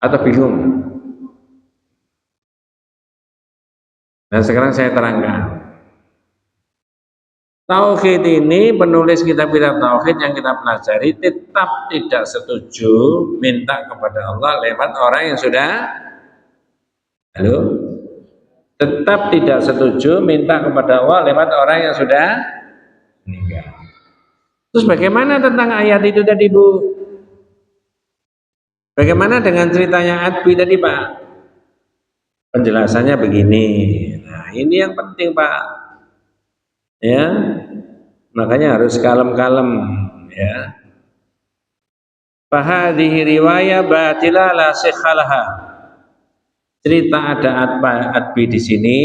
Atau bingung? Nah sekarang saya terangkan. Tauhid ini, penulis kitab-kitab Tauhid yang kita pelajari tetap tidak setuju minta kepada Allah lewat orang yang sudah, tetap tidak setuju minta kepada Allah lewat orang yang sudah meninggal. Terus bagaimana tentang ayat itu tadi Bu? Bagaimana dengan ceritanya Atbi tadi Pak? Penjelasannya begini. Nah ini yang penting Pak, ya, makanya harus kalem-kalem, ya. Fahadhihi riwayah batilah la sikhalaha. Cerita ada Atbi di sini,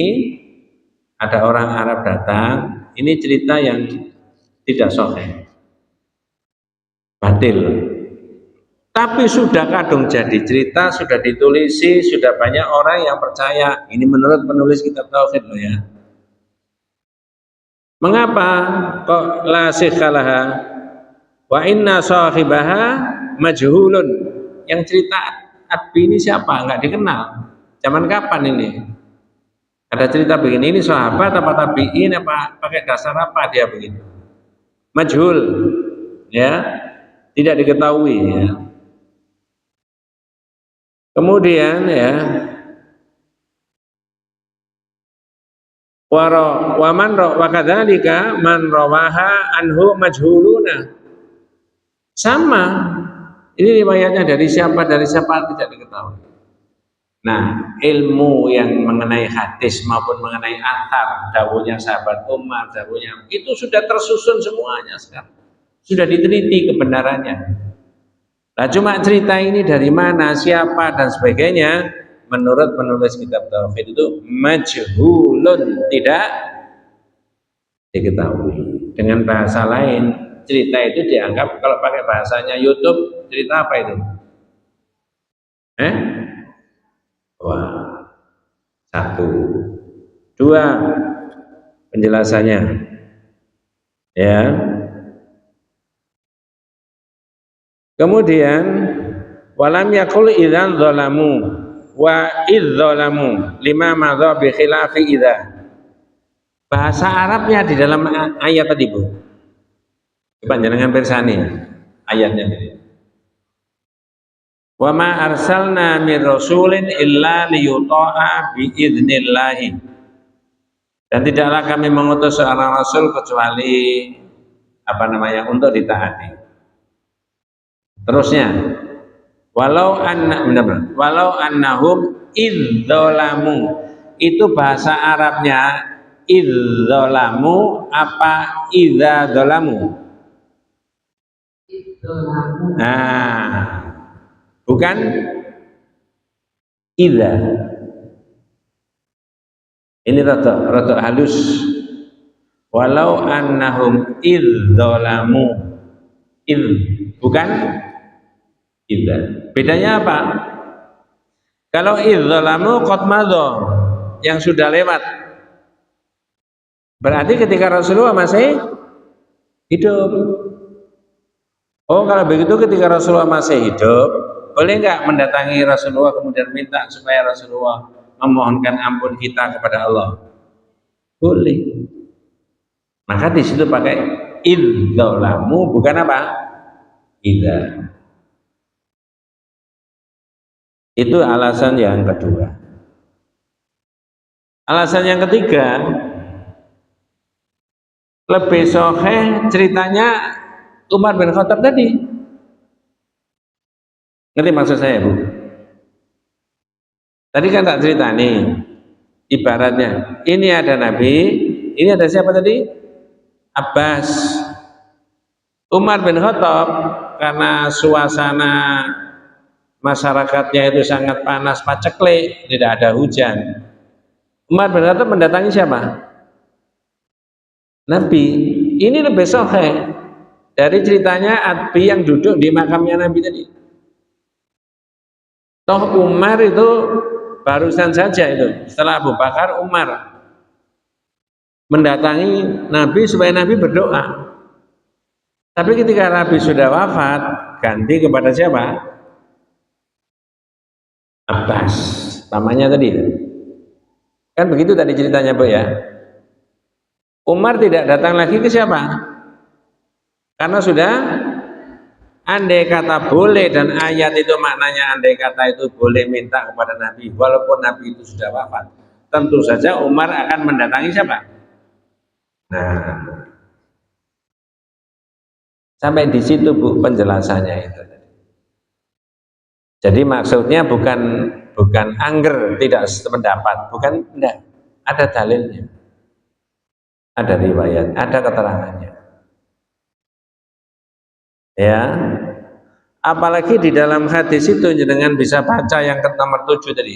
ada orang Arab datang. Ini cerita yang tidak sahih, batil. Tapi sudah kadung jadi cerita, sudah ditulisi, sudah banyak orang yang percaya. Ini menurut penulis kitab Tauhid loh ya. Mengapa kok la sikhalaha wa inna sahibaha majhulun? Yang cerita Atbi ini siapa? Enggak dikenal. Zaman kapan ini? Ada cerita begini, ini sahabat apa tabi'in apa pakai dasar apa dia begitu? Majhul, ya, tidak diketahui ya. Kemudian ya, wa man wa kadzalika man rawaha anhu majhuluna. Sama. Ini riwayatnya dari siapa tidak diketahui. Nah, ilmu yang mengenai hadis maupun mengenai athar, dawuhnya sahabat Umar, dawuhnya itu sudah tersusun semuanya sekarang. Sudah diteliti kebenarannya. Nah, cuma cerita ini dari mana, siapa dan sebagainya, menurut penulis kitab tauhid itu majhulun, tidak diketahui. Dengan bahasa lain, cerita itu dianggap kalau pakai bahasanya YouTube, cerita apa itu? Wah, satu, dua penjelasannya, ya. Kemudian walam yakul idzan zalamu wa idzalamu lima madha bi khilafi idza. Bahasa Arabnya di dalam ayat tadi, Bu. Coba jangan bersani ayatnya. Wa ma arsalna mir rasulin illa liyuta'a bi idznillah. Dan tidaklah kami mengutus seorang rasul kecuali untuk ditaati. Terusnya, walau annahum idzalamu, itu bahasa Arabnya idzalamu apa idza dzalamu? Nah, bukan idza. Ini rada halus. Walau annahum idzalamu, bukan idza. Bedanya apa? Kalau idzalamu qad madha, yang sudah lewat. Berarti ketika Rasulullah masih hidup. Oh, kalau begitu ketika Rasulullah masih hidup, boleh enggak mendatangi Rasulullah kemudian minta supaya Rasulullah memohonkan ampun kita kepada Allah? Boleh. Maka di situ pakai idzalamu, bukan apa? Idza. Itu alasan yang kedua. Alasan yang ketiga, lebih sahih ceritanya Umar bin Khattab tadi. Ngerti maksud saya, Bu? Tadi kan tak cerita nih, ibaratnya ini ada Nabi, ini ada siapa tadi? Abbas. Umar bin Khattab karena suasana masyarakatnya itu sangat panas paceklik, tidak ada hujan. Umar bin Khattab mendatangi siapa? Nabi. Ini lebih sahih dari ceritanya Abi yang duduk di makamnya Nabi tadi. Toh Umar itu barusan saja itu, setelah Abu Bakar, Umar mendatangi Nabi supaya Nabi berdoa. Tapi ketika Nabi sudah wafat, ganti kepada siapa? Abbas, namanya tadi. Kan begitu tadi ceritanya, Bu ya. Umar tidak datang lagi ke siapa? Karena sudah, andai kata boleh, dan ayat itu maknanya andai kata itu boleh minta kepada Nabi walaupun Nabi itu sudah wafat, tentu saja Umar akan mendatangi siapa? Nah, sampai di situ, Bu, penjelasannya itu. Jadi maksudnya bukan angger tidak sependapat, bukan, enggak, ada dalilnya, ada riwayat, ada keterangannya. Ya, apalagi di dalam hadis itu dengan bisa baca yang ke nomor 7 tadi.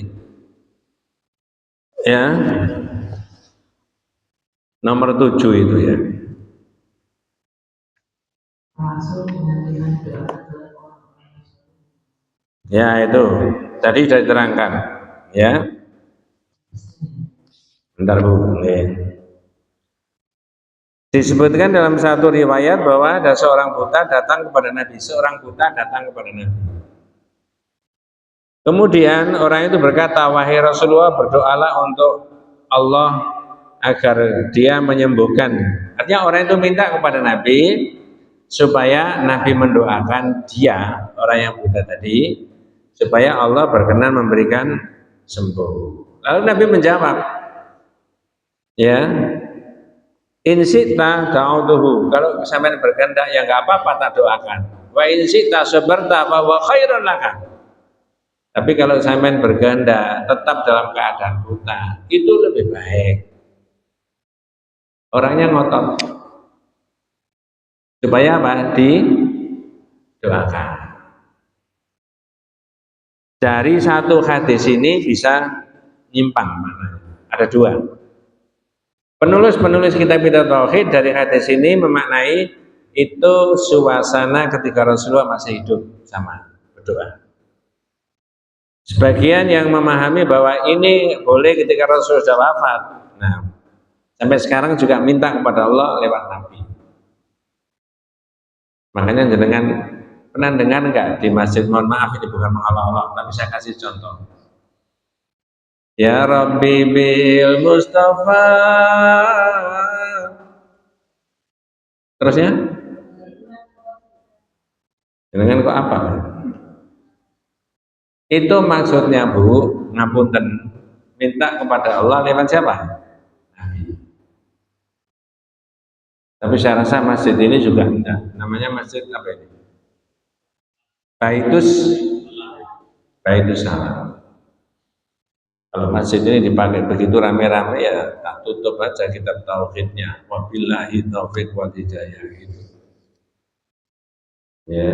Ya, nomor 7 itu ya. Ya, itu tadi sudah diterangkan. Ya, bentar, Bu. Disebutkan dalam satu riwayat bahwa ada seorang buta datang kepada Nabi. Seorang buta datang kepada Nabi. Kemudian orang itu berkata, wahai Rasulullah, berdoalah untuk Allah agar dia menyembuhkan. Artinya orang itu minta kepada Nabi supaya Nabi mendoakan dia, orang yang buta tadi, supaya Allah berkenan memberikan sembuh. Lalu Nabi menjawab, ya, in syi'ta da'utuhu, kalau sampai berkehendak ya nggak apa-apa tak doakan. Wa in syi'ta sabarta fa huwa khairun laka. Tapi kalau sampean berkehendak tetap dalam keadaan buta, itu lebih baik. Orangnya ngotot. Supaya apa? Didoakan. Dari satu hadis ini bisa nyimpang maknanya. Ada dua. Penulis kitab tauhid dari hadis ini memaknai itu suasana ketika Rasulullah masih hidup sama berdoa. Sebagian yang memahami bahwa ini boleh ketika Rasul sudah wafat. Nah, sampai sekarang juga minta kepada Allah lewat Nabi. Makanya jenengan pernah dengar enggak di masjid, mohon maaf ini bukan mengolok-olok, tapi saya kasih contoh. Ya Rabbi bil Mustafa. Terusnya? Jenengan kok apa? Itu maksudnya Bu, ngapunten, minta kepada Allah lewat siapa? Nabi. Tapi saya rasa masjid ini juga enggak. Namanya masjid apa ini? Baitus Salam. Kalau masjid ini dipakai begitu rame-rame ya tak tutup aja kitab tauhidnya. Wabillahi taufiq wal hidayah gitu. Ya.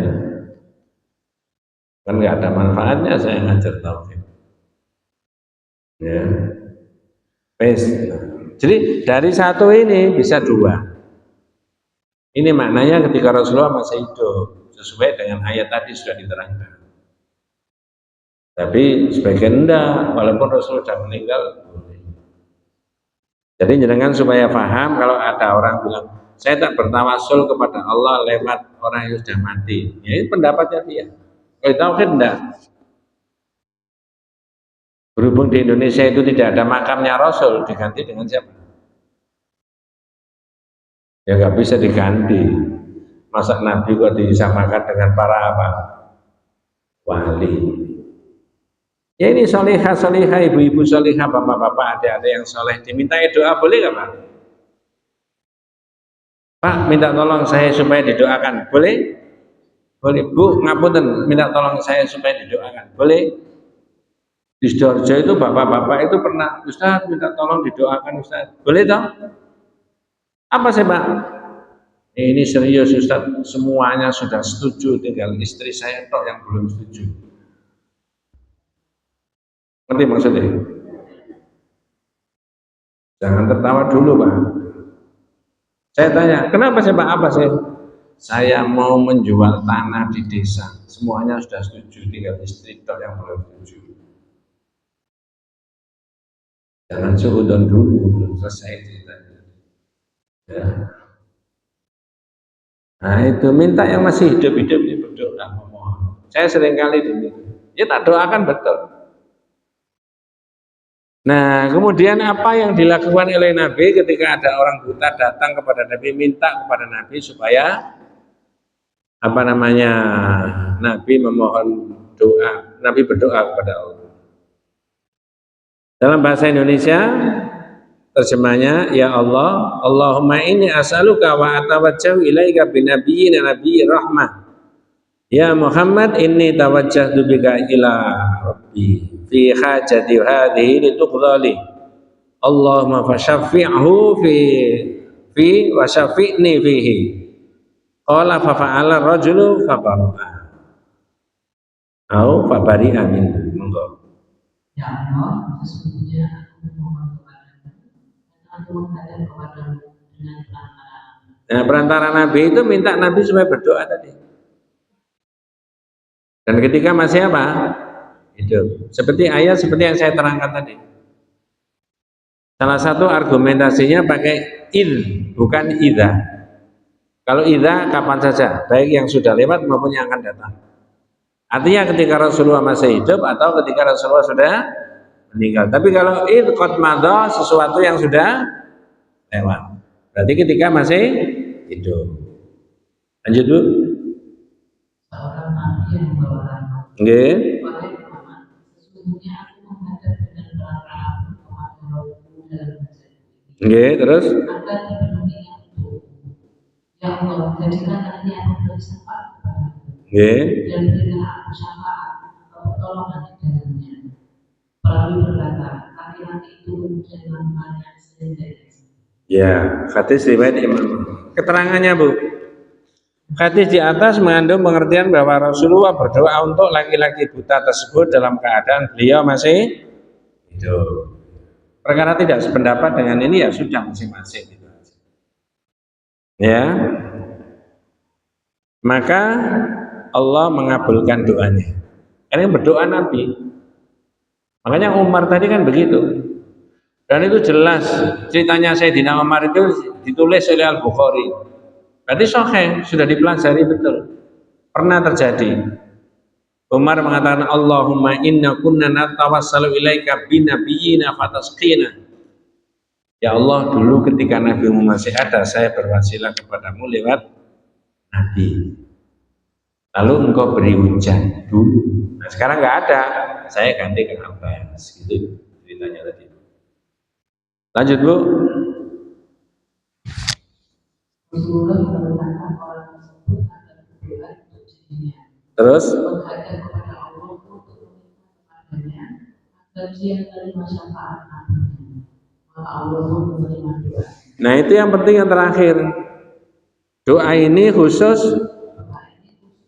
Kan nggak ada manfaatnya saya ngajar tauhid. Ya. Jadi dari satu ini bisa dua. Ini maknanya ketika Rasulullah masih hidup, sesuai dengan ayat tadi sudah diterangkan. Tapi sebagian enggak, walaupun Rasul sudah meninggal. Jadi jangan supaya paham kalau ada orang bilang, saya tak bertawasul kepada Allah lewat orang yang sudah mati. Ya, ini pendapatnya dia. Kalau tauhid enggak. Berhubung di Indonesia itu tidak ada makamnya Rasul, diganti dengan siapa? Ya nggak bisa diganti. Masa Nabi kok disamakan dengan para apa? Wali. Ya ini solihah, ibu-ibu solihah, bapak-bapak, adik-adik yang soleh dimintai doa boleh nggak Pak? Pak minta tolong saya supaya didoakan, boleh? Boleh. Bu ngapunten minta tolong saya supaya didoakan, boleh? Di Sidoarjo itu bapak-bapak itu pernah, Ustaz minta tolong didoakan Ustaz, boleh toh? Apa sih Pak? Ini serius Ustaz, semuanya sudah setuju, tinggal istri saya tok yang belum setuju. Ngerti maksudnya? Jangan tertawa dulu Pak. Saya tanya, kenapa sih Pak? Apa sih? Saya mau menjual tanah di desa, semuanya sudah setuju, tinggal istri tok yang belum setuju. Jangan suudon dulu, belum selesai ceritanya. Ya. Nah itu minta yang masih hidup-hidup berdoa, memohon. Saya seringkali diminta, ya tak doakan betul. Nah kemudian apa yang dilakukan oleh Nabi ketika ada orang buta datang kepada Nabi, minta kepada Nabi supaya apa namanya, Nabi memohon doa, Nabi berdoa kepada Allah. Dalam bahasa Indonesia terjemahnya, ya Allah, Allahumma inni as'aluka wa atawajjahu ilaika binabiyyin nabiyyi rahmah. Ya Muhammad inni tawajjahtu bika ila rabbi fi hajati hadhihi lituqdali. Allahumma fashaffi'hu fi wa syafi'ni fihi. Qala fa fa'ala rajulu fa bara'a. Au fa bari'a minhu. Monggo. Ya Allah, sesungguhnya aku memohon kepadamu dan aku menghadap kepadamu dengan perantara. Nah, perantara Nabi itu minta Nabi supaya berdoa tadi. Dan ketika masih apa? Hidup. Seperti ayat seperti yang saya terangkan tadi. Salah satu argumentasinya pakai id, bukan idza. Kalau idza kapan saja, baik yang sudah lewat maupun yang akan datang. Artinya ketika Rasulullah masih hidup atau ketika Rasulullah sudah meninggal. Tapi kalau id qad madha, sesuatu yang sudah lewat. Berarti ketika masih hidup. Lanjut Bu. Seorang nabi yang membawa rahmat. Nggih. Wahai Muhammad, sesungguhnya aku menghadap dengan terang kepada rohku dalam baca ini. Nggih, terus Agar dipenuhinya untukku. Ya Allah, jadikanlah dia memberi syafaat kepadaku. nggih. Dan berilah aku syafaat atau pertolongan di dalamnya. Perawi berkata, laki-laki itu kemudian melakukannya sehingga Ya, hadis riwayat Imam. Keterangannya Bu. Hadis di atas mengandung pengertian bahwa Rasulullah berdoa untuk laki-laki buta tersebut dalam keadaan beliau masih hidup. Perkara tidak sependapat dengan ini ya sudah masing-masing. Ya, maka Allah mengabulkan doanya. Karena berdoa Nabi. Makanya Umar tadi kan begitu. Dan itu jelas ceritanya Sayyidina Umar itu ditulis oleh Al-Bukhari. Berarti sahih, sudah dipelajari betul. Pernah terjadi. Umar mengatakan Allahumma inna kunna natawassalu ilaika binabiyyina fatasqina. Ya Allah, dulu ketika Nabi masih ada, saya berwasilah kepadamu lewat Nabi. Lalu engkau beri hujan dulu. Nah sekarang nggak ada, saya ganti ke Abbas. Gitu ceritanya tadi. Lanjut Bu. Rasulullah memerintahkan orang tersebut agar berdoa untuk dirinya. Terus Menghadap kepada Allah untuk meminta kepadanya agar dia menerima syafaat nabinya. Maka Allah pun menerima doa. nah itu yang penting yang terakhir. Doa ini khusus Doa ini khusus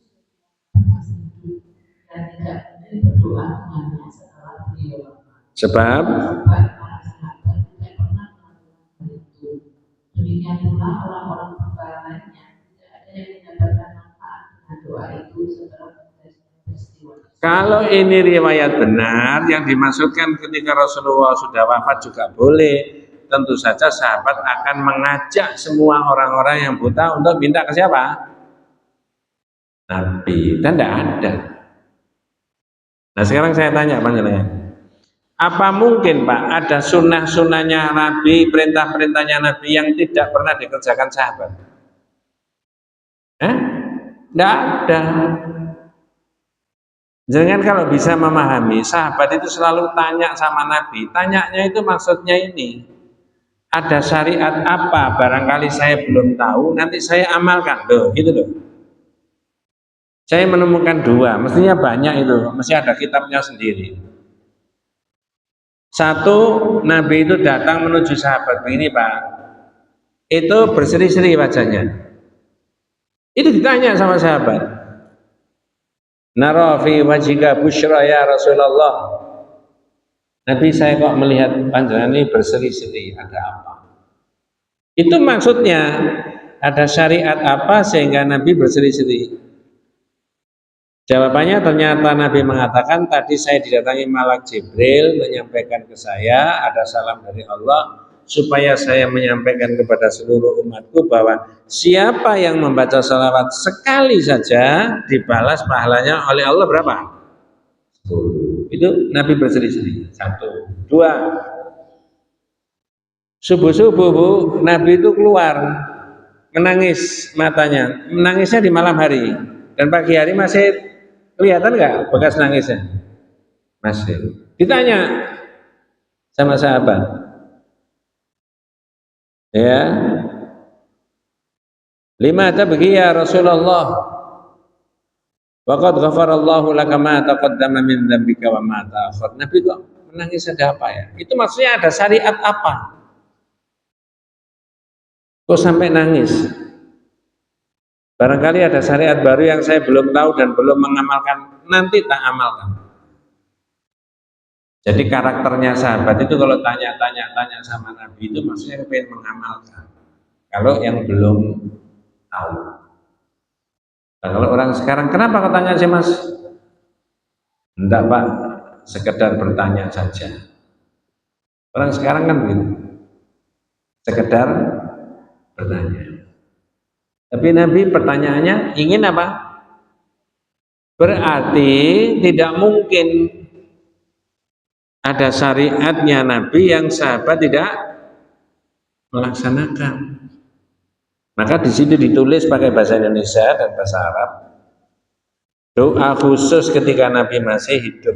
masih hidup dan tidak boleh berdoa dengannya setelah beliau wafat. sebab Sebab para sahabat tidak pernah melakukan hal itu. Demikian pula orang-orang purba lainnya tidak ada yang mendapatkan manfaat dengan doa itu setelah peristiwa. kalau ini riwayat benar yang dimaksudkan ketika Rasulullah sudah wafat juga boleh. Tentu saja sahabat akan mengajak semua orang-orang yang buta untuk minta ke siapa? Nabi. Dan tidak ada. Nah sekarang saya tanya panjenengan, apa mungkin Pak ada sunnah-sunnahnya Nabi, perintah-perintahnya Nabi yang tidak pernah dikerjakan sahabat? Tidak ada. Jangan kalau bisa memahami, sahabat itu selalu tanya sama Nabi. Tanyanya itu maksudnya ini. Ada syariat apa barangkali saya belum tahu, nanti saya amalkan. Loh, gitu loh. Saya menemukan dua, mestinya banyak itu, mesti ada kitabnya sendiri. Satu, Nabi itu datang menuju sahabat begini Pak, itu berseri-seri wajahnya. Itu ditanya sama sahabat, nara fi wajhika busyra ya Rasulullah. Nabi saya kok melihat panjenengan ini berseri-seri, ada apa? Itu maksudnya ada syariat apa sehingga Nabi berseri-seri? Jawabannya ternyata Nabi mengatakan tadi saya didatangi malaikat Jibril menyampaikan ke saya ada salam dari Allah supaya saya menyampaikan kepada seluruh umatku bahwa siapa yang membaca salawat sekali saja dibalas pahalanya oleh Allah berapa? 10. Itu Nabi berseri-seri. 1, 2. Subuh-subuh Bu, Nabi itu keluar menangis matanya. Menangisnya di malam hari dan pagi hari masih kelihatan nggak bekas nangisnya? Masih. Ditanya sama sahabat, ya, lima tabghi ya Rasulullah? Waqad ghafarallahu laka ma taqaddama min dzambika wa ma ta'akhkhar. Nabi kok menangis ada apa ya? Itu maksudnya ada syariat apa? Kok sampai nangis? Barangkali ada syariat baru yang saya belum tahu dan belum mengamalkan, nanti tak amalkan. Jadi karakternya sahabat itu kalau tanya sama Nabi itu maksudnya pengen mengamalkan. Kalau yang belum tahu. Nah, kalau orang sekarang, kenapa kau tanya sih Mas? Enggak Pak, sekedar bertanya saja. Orang sekarang kan begitu, sekedar bertanya. Tapi Nabi pertanyaannya ingin apa? Berarti tidak mungkin ada syariatnya Nabi yang sahabat tidak melaksanakan. Maka di sini ditulis pakai bahasa Indonesia dan bahasa Arab. Doa khusus ketika Nabi masih hidup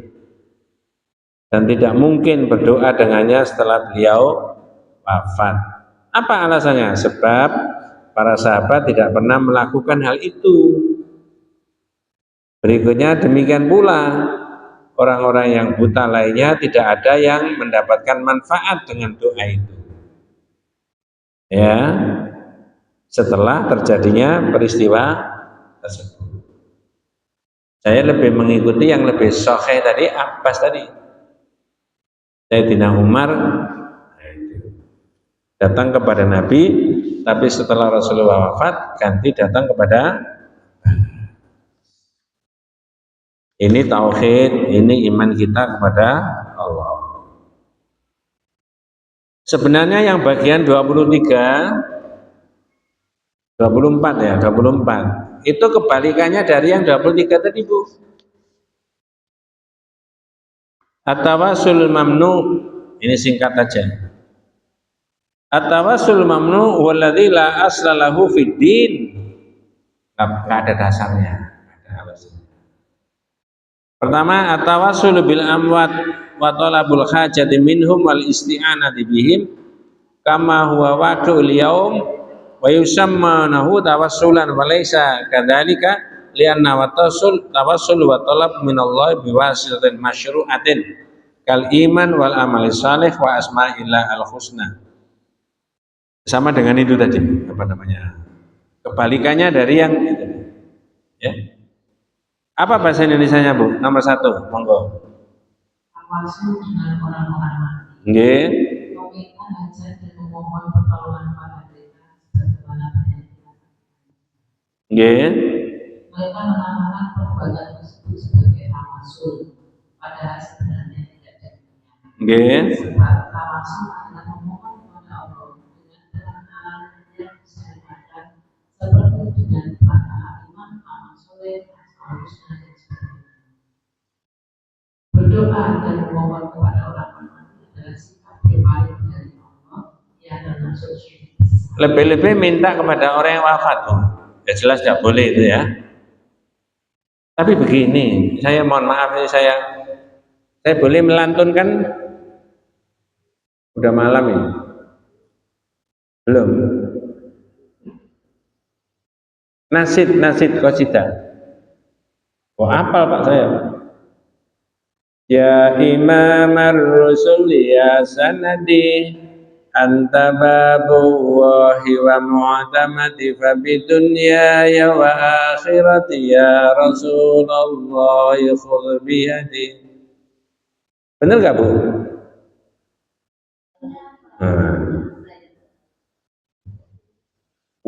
dan tidak mungkin berdoa dengannya setelah beliau wafat. Apa alasannya? Sebab para sahabat tidak pernah melakukan hal itu. Berikutnya demikian pula orang-orang yang buta lainnya tidak ada yang mendapatkan manfaat dengan doa itu. Ya, setelah terjadinya peristiwa tersebut. Saya lebih mengikuti yang lebih sahih tadi, Abbas tadi. Sayyidina Umar datang kepada Nabi, tapi setelah Rasulullah wafat ganti datang kepada ini tauhid, ini iman kita kepada Allah. Sebenarnya yang bagian 24 itu kebalikannya dari yang 23 tadi, Bu. At-tawassul mamnu, ini singkat aja. At-tawassul mamnu walladzi la asla lahu fid din. Enggak ada dasarnya, ada alasannya. Pertama, at-tawassul bil amwat wa talabul hajati minhum wal isti'anati bihim kama huwa waqi'ul yaum wa yusammanahu tawassulan wa laysa kadzalika lianna tawassul wa talab minallahi biwasitatin masyru'atin kal iman wal amali salih wa asma'illah al husna. Sama dengan itu tadi, apa namanya? Kebalikannya dari yang itu. Ya. Apa bahasa Indonesianya, Bu? Nomor 1, monggo. Tawassul dengan orang-orang mati. Nggih. Meminta hajat dan memohon pertolongan pada mereka sebagaimana penyakit. Nggih. Mereka menamakan perbuatan tersebut sebagai tawassul, padahal sebenarnya tidak demikian. Nggih. Sebab tawassul adalah memohon kepada Allah dengan terang yang bisa dimakan, seperti dengan perkataan iman, amal soleh, asal husna dan sebagainya. Berdoa dan memohon kepada orang mati adalah sikap terbaik dari Allah yang termasuk syirik. Lebih-lebih minta kepada orang yang wafat, Bu. Ya jelas tidak boleh itu ya. Tapi begini, saya mohon maaf ini saya boleh melantunkan. Udah malam ini. Belum. Nasid qasidah. Wah, apal Pak saya. Ya Imamar Rasul ya sanadi anta babullahi wa mu'tamadi fa bidunya ya wa akhirati ya Rasulullah khudh bi yadi. Benar enggak, Bu?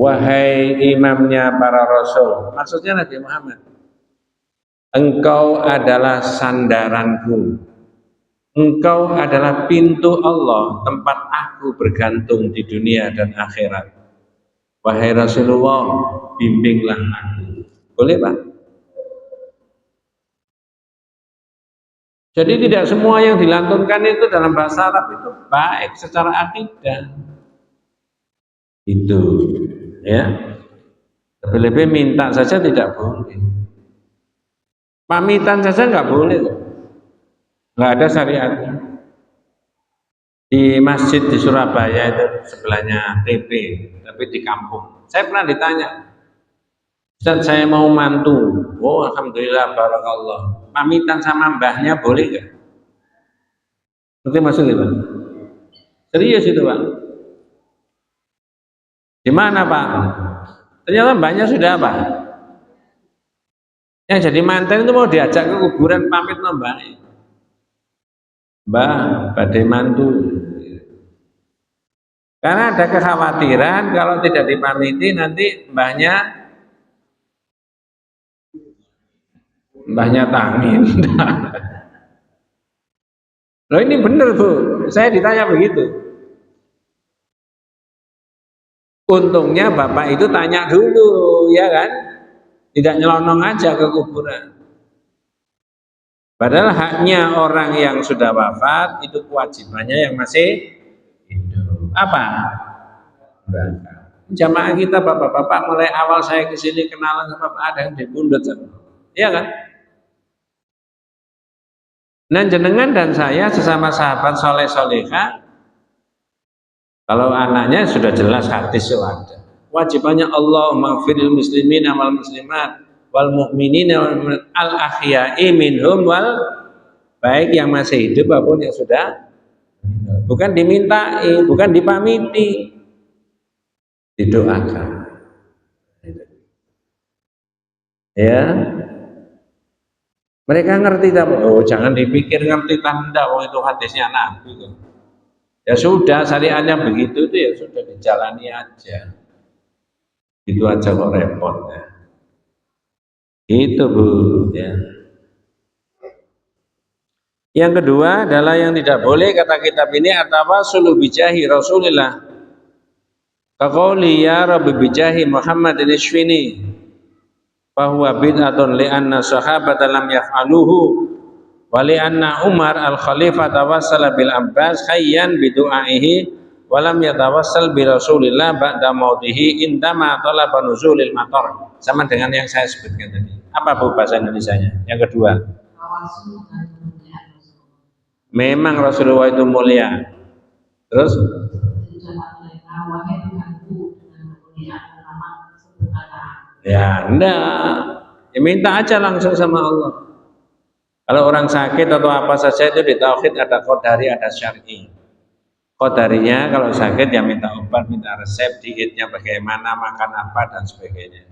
Wahai imamnya para rasul, maksudnya Nabi Muhammad, engkau adalah sandaranku, engkau adalah pintu Allah, tempat aku bergantung di dunia dan akhirat. Wahai Rasulullah, bimbinglah aku. Boleh, Pak? Jadi tidak semua yang dilantunkan itu dalam bahasa Arab itu baik secara akidah. Itu, ya. Lebih-lebih minta saja tidak boleh. Pamitan saja nggak boleh, nggak ada syariatnya. Di masjid di Surabaya itu sebelahnya TP, tapi di kampung. Saya pernah ditanya, Ustaz saya mau mantu. Oh alhamdulillah barakallah. Pamitan sama mbahnya boleh nggak? Nanti masuk gitu. Serius itu Pak. Di mana Pak? Ternyata mbahnya sudah apa? Yang jadi manten itu mau diajak ke kuburan pamit sama mbahnya. Mbah, badai mantu. Karena ada kekhawatiran kalau tidak dipamiti nanti mbahnya tangin. Loh ini benar Bu, saya ditanya begitu. Untungnya bapak itu tanya dulu, ya kan? Tidak nyelonong aja ke kuburan. Padahal haknya orang yang sudah wafat itu kewajibannya yang masih hidup. Apa? Jamaah kita bapak-bapak mulai awal saya ke sini kenalan sama Pak, ada yang dibundut sama. Iya kan? Nah jenengan dan saya sesama sahabat soleh soleha, kalau anaknya sudah jelas hadis itu ada. Wajibannya Allah maghfiril muslimin wal muslimat wal mu'minin al ahya'i minhum wal, baik yang masih hidup maupun yang sudah, bukan dimintai, bukan dipamiti, didoakan. Ya, mereka ngerti tak? Oh, jangan dipikir ngerti tanda, oh itu hadisnya Nabi. Ya sudah, syariatnya begitu itu ya sudah dijalani aja. Itu aja kok repot ya. Itu Bu ya. Yang kedua adalah yang tidak boleh kata kitab ini atawassul bijahi Rasulillah. Kaqauli ya Rabbi bijahi Muhammadin ishfini. Fahuwa bid'atun li'anna sahabata lam yaf'aluhu wa li'anna Umar al-Khalifah tawassala bil Abbas khayyan bidu'aihi wa lam yatawassal bi Rasulillah ba'da mautihi indama talaba nuzulil matar. Sama dengan yang saya sebutkan tadi. Apa Bu bahasa Indonesianya? Yang kedua. Memang Rasulullah itu mulia. Terus? Ya enggak, ya minta aja langsung sama Allah. Kalau orang sakit atau apa saja itu di tauhid ada qadari, ada syar'i. Qadarinya kalau sakit ya minta obat, minta resep, dietnya bagaimana, makan apa dan sebagainya.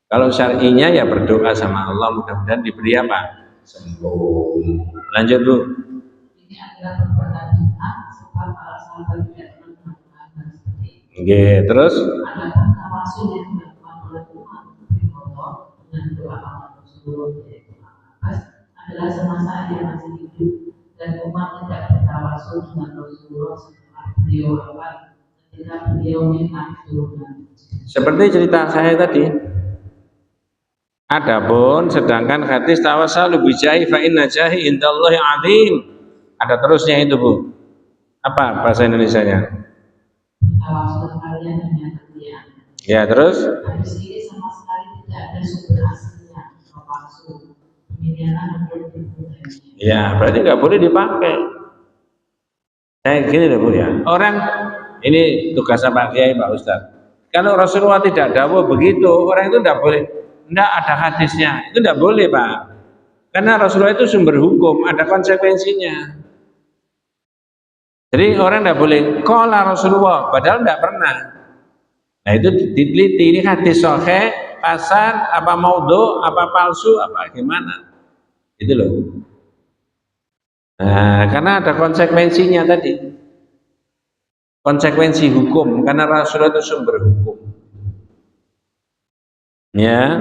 Kalau syar'inya ya berdoa sama Allah mudah-mudahan diberi apa? Sembuh. Lanjut Bu. Ini adalah perbuatan bid'ah sebab para sahabat tidak pernah melakukan seperti itu. Oke, terus? Ada tawasul yang dilakukan oleh Umar bin Khattab dengan doa Rasulullah adalah semasa dia masih hidup dan Umar tidak bertawasul dengan Rasulullah setelah beliau wafat ketika beliau minta keturunan. Seperti cerita saya tadi. Adapun sedangkan hadis tawassul bijahi fa inna jahi indallahi azim. Ada terusnya itu Bu. Apa bahasa Indonesianya? Tawassul kalian dengan kalian. Ya terus? Hadis ini sama sekali tidak ada sumber aslinya, palsu. Ya berarti nggak boleh dipakai. Gini loh Bu ya. Orang ini tugas Pak Kiai Pak Ustadz. Kalau Rasulullah tidak dawuh begitu, orang itu tidak boleh. Tidak ada hadisnya, itu tidak boleh Pak. Karena Rasulullah itu sumber hukum, ada konsekuensinya. Jadi orang tidak boleh qala Rasulullah, padahal tidak pernah. Nah itu diteliti, ini hadis sahih, hasan, apa maudhu, apa palsu, apa gimana. Itu loh. Nah, karena ada konsekuensinya tadi. Konsekuensi hukum, karena Rasulullah itu sumber hukum. Ya.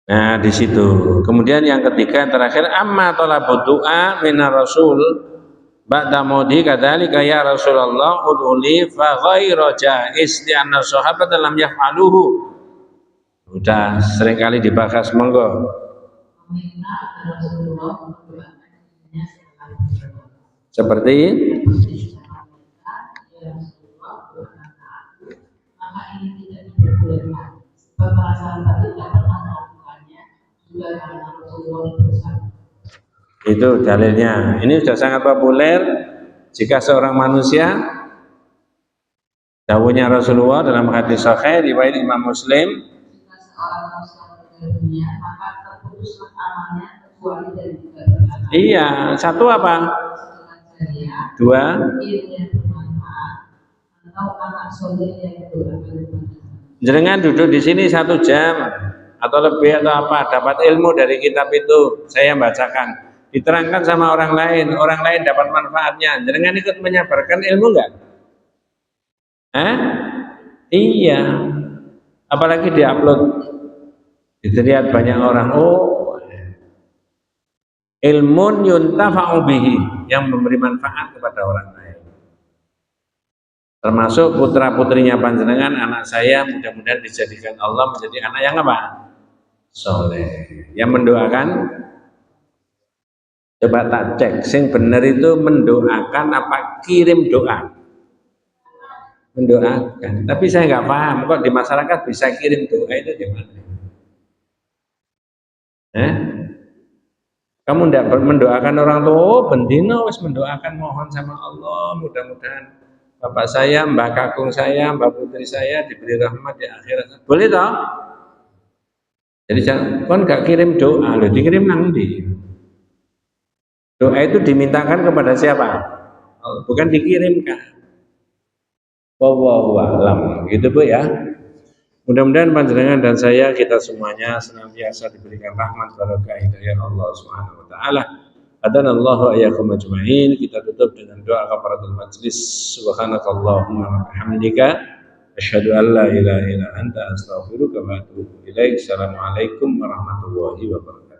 Nah, di situ. Kemudian yang ketiga yang terakhir amma talabud du'a minar rasul ba'da maudi kadzalika ya Rasulullah ud'uli fa ghairu jaiz li anna sahabat lam yaf'aluhu. Sudah sering kali dibahas, monggo. Seperti itu dalilnya. Ini sudah sangat populer. Jika seorang manusia, dawuhnya Rasulullah dalam hadis sahih riwayat Imam Muslim, jika seorang manusia meninggal dunia, maka terputuslah amalnya kecuali dari tiga perkara. Iya, satu apa? Dua, jenengan duduk di sini 1 jam atau lebih atau apa, dapat ilmu dari kitab itu, saya bacakan, diterangkan sama orang lain dapat manfaatnya, jenengan ikut menyebarkan ilmu enggak? Iya, apalagi diupload, dilihat banyak orang, oh ilmun yuntafa'u bihi, yang memberi manfaat kepada orang lain. Termasuk putra-putrinya panjenengan, anak saya mudah-mudahan dijadikan Allah menjadi anak yang apa? soleh. Yang mendoakan, coba tak cek, sing bener itu mendoakan apa kirim doa? Mendoakan. Tapi saya nggak paham kok di masyarakat bisa kirim doa itu gimana? Eh? Kamu tidak mendoakan orang tua, oh, bendino wis mendoakan mohon sama Allah mudah-mudahan bapak saya, mbak kakung saya, mbak putri saya diberi rahmat di akhirat. Boleh toh? Jadi jangan kan gak kirim doa, loh dikirim nanti. Doa itu dimintakan kepada siapa? Bukan dikirimkan. Wallahu a'lam. Gitu Bu ya. Mudah-mudahan panjenengan dan saya kita semuanya senantiasa diberikan rahmat barokah hidayah Allah Subhanahu wa taala. Adanallahu wa iyyakum ajmain. Kita tutup dengan doa kafaratul majlis. Subhanakallahumma wa bihamdika asyhadu an la ilaha illa anta astaghfiruka wa atubu ilaik. Assalamualaikum warahmatullahi wabarakatuh.